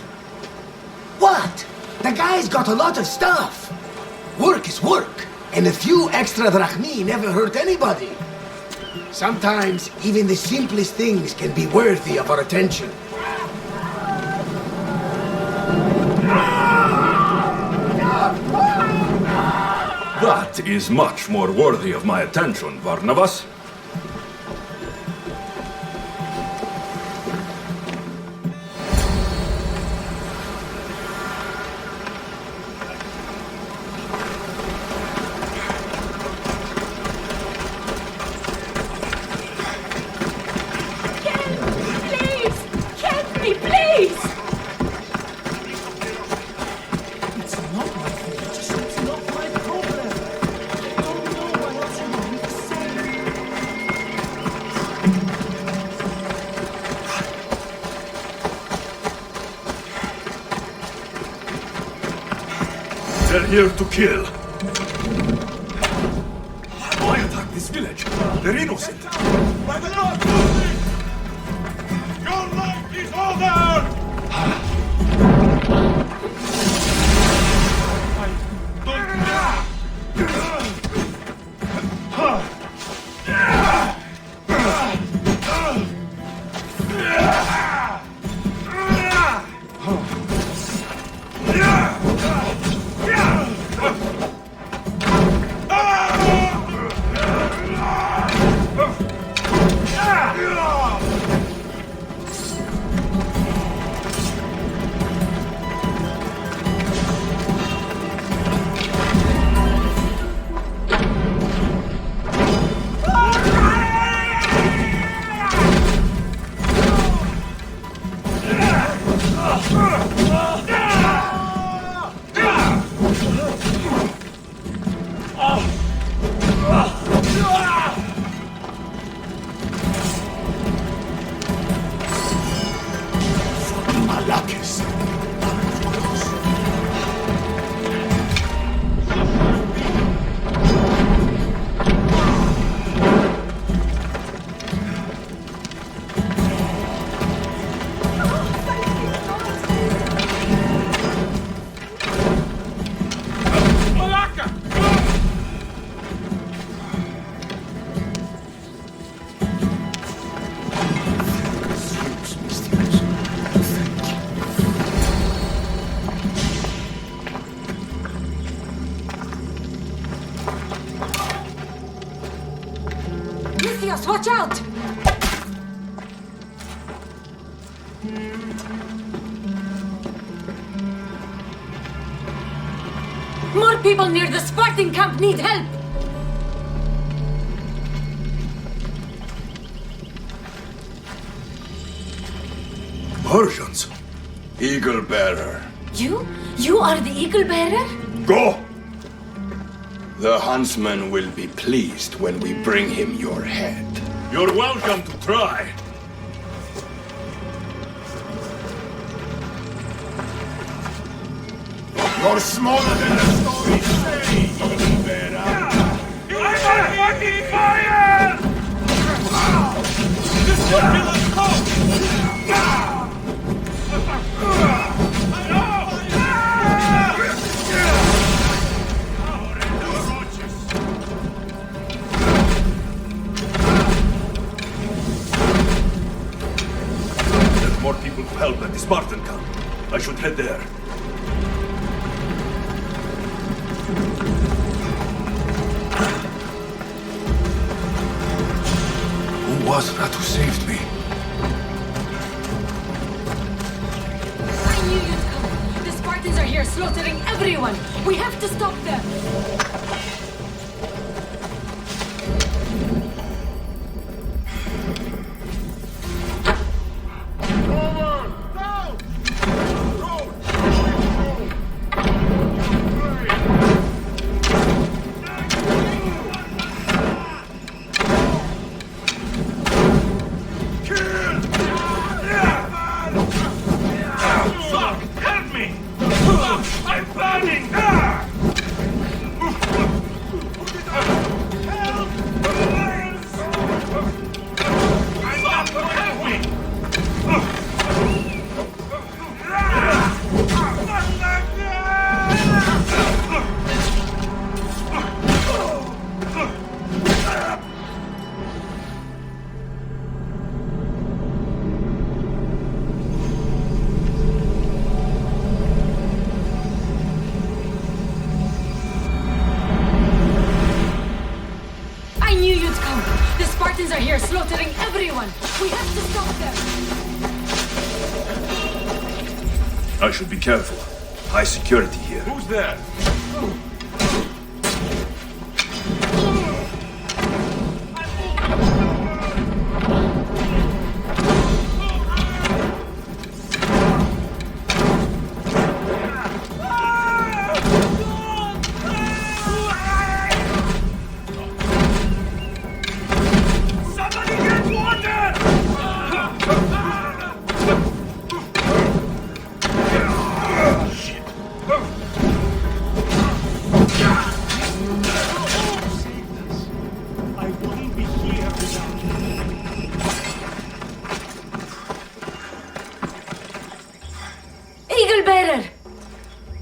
What? The guy's got a lot of stuff. Work is work, and a few extra drachmi never hurt anybody. Sometimes, even the simplest things can be worthy of our attention. That is much more worthy of my attention, Barnabas. They're here to kill. Why attack this village? They're innocent. By the Lord, your life is over! Watch out! More people near the Spartan camp need help! Persians. Eagle bearer. You? You are the eagle bearer? Go! The huntsman will be pleased when we bring him your head. You're welcome to try. You're smaller than the stories say, eagle bearer. I'm on fucking fire! This would be like hope! More people people to help at the Spartan camp. I should head there. Who was that who saved me? I knew you'd come. The Spartans are here slaughtering everyone. We have to stop them. Are here slaughtering everyone. We have to stop them. I should be careful. High security here. Who's there?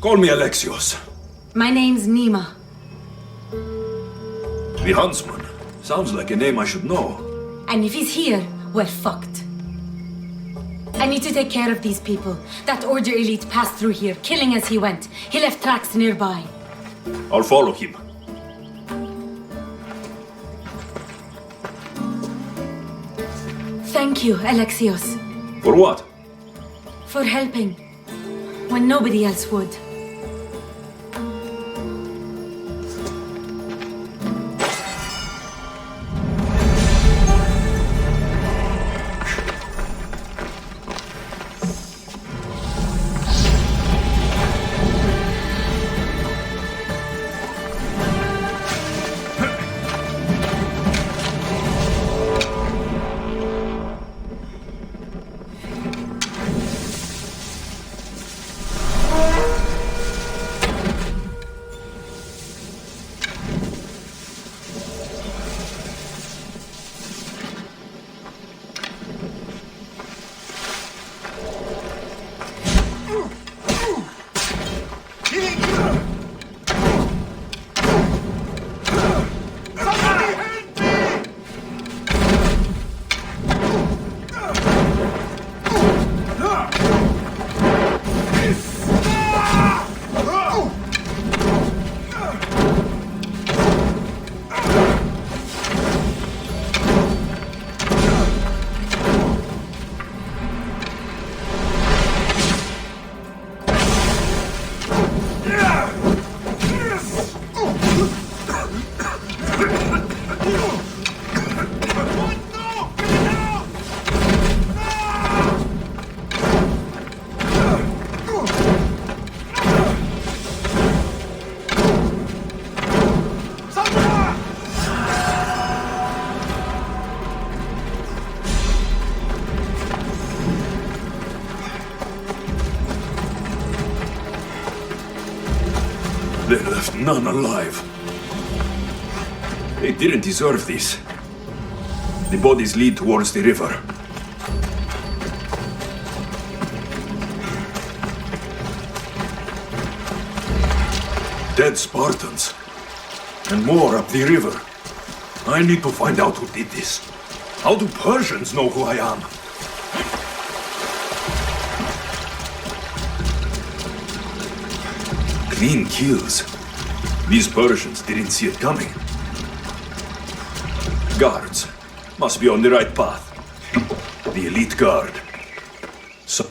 Call me Alexios. My name's Nima. The Huntsman. Sounds like a name I should know. And if he's here, we're fucked. I need to take care of these people. That Order elite passed through here, killing as he went. He left tracks nearby. I'll follow him. Thank you, Alexios. For what? For helping. When nobody else would. They left none alive. They didn't deserve this. The bodies lead towards the river. Dead Spartans. And more up the river. I need to find out who did this. How do Persians know who I am? Clean kills. These Persians didn't see it coming. Guards. Must be on the right path. The elite guard. So...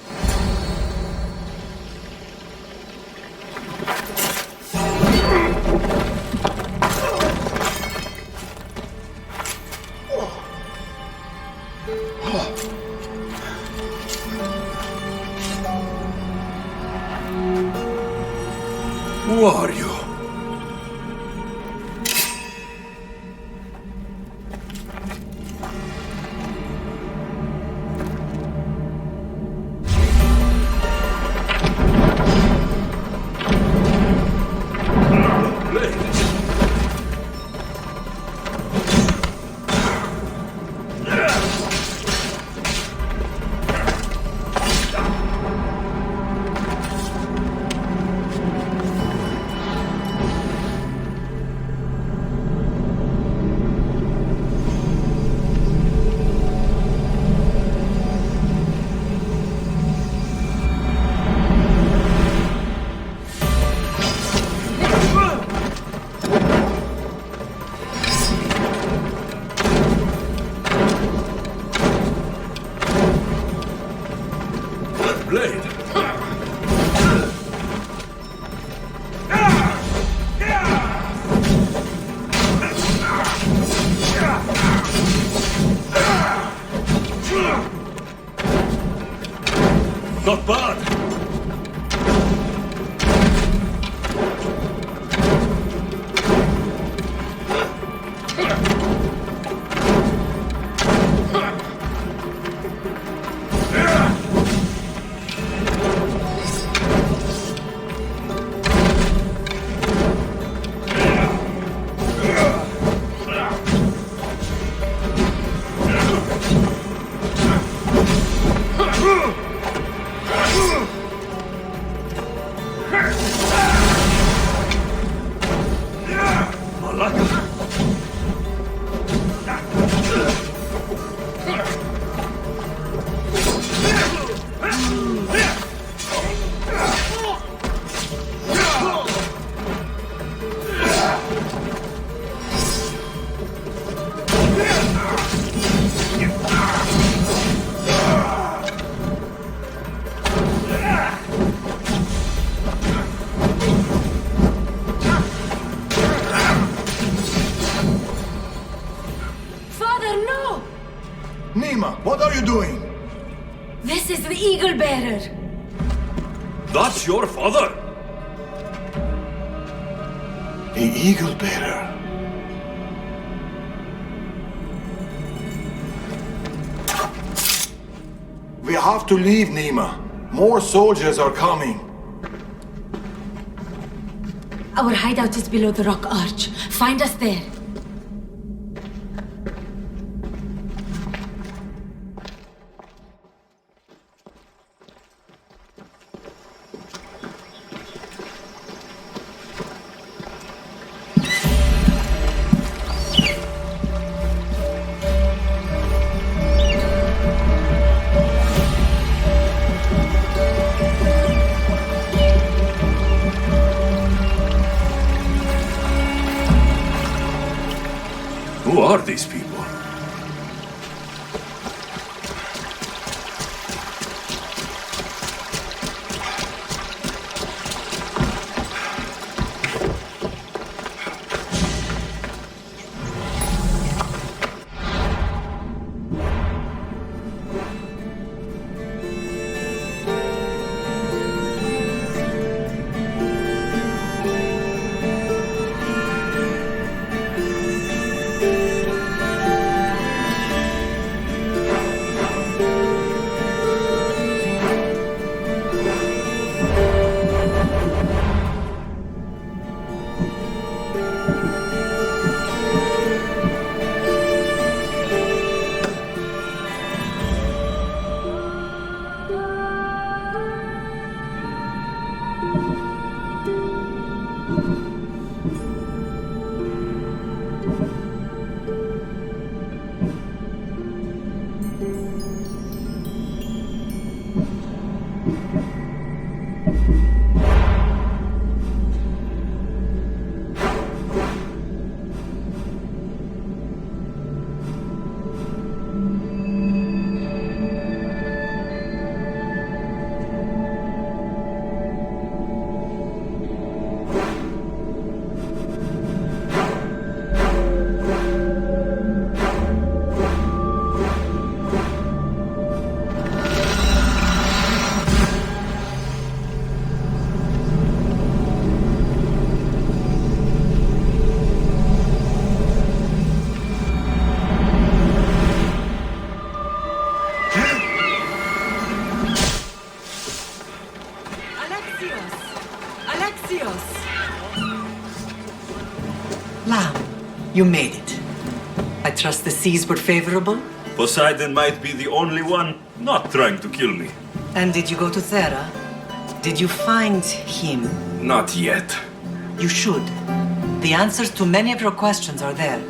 Who are you? Not bad. What are you doing? This is the Eagle Bearer. That's your father? The Eagle Bearer. We have to leave, Nima. More soldiers are coming. Our hideout is below the rock arch. Find us there. Who are these people? You made it. I trust the seas were favorable? Poseidon might be the only one not trying to kill me. And did you go to Thera? Did you find him? Not yet. You should. The answers to many of your questions are there.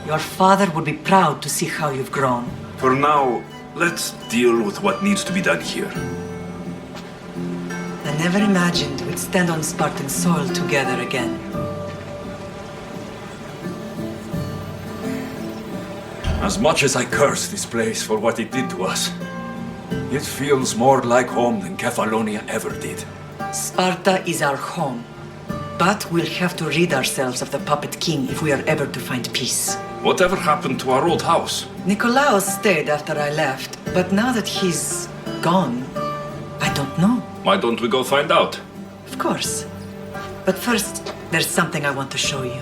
Your father would be proud to see how you've grown. For now, let's deal with what needs to be done here. I never imagined we'd stand on Spartan soil together again. As much as I curse this place for what it did to us, it feels more like home than Kefalonia ever did. Sparta is our home. But we'll have to rid ourselves of the Puppet King if we are ever to find peace. Whatever happened to our old house? Nikolaos stayed after I left, but now that he's gone, I don't know. Why don't we go find out? Of course. But first, there's something I want to show you.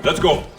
Let's go.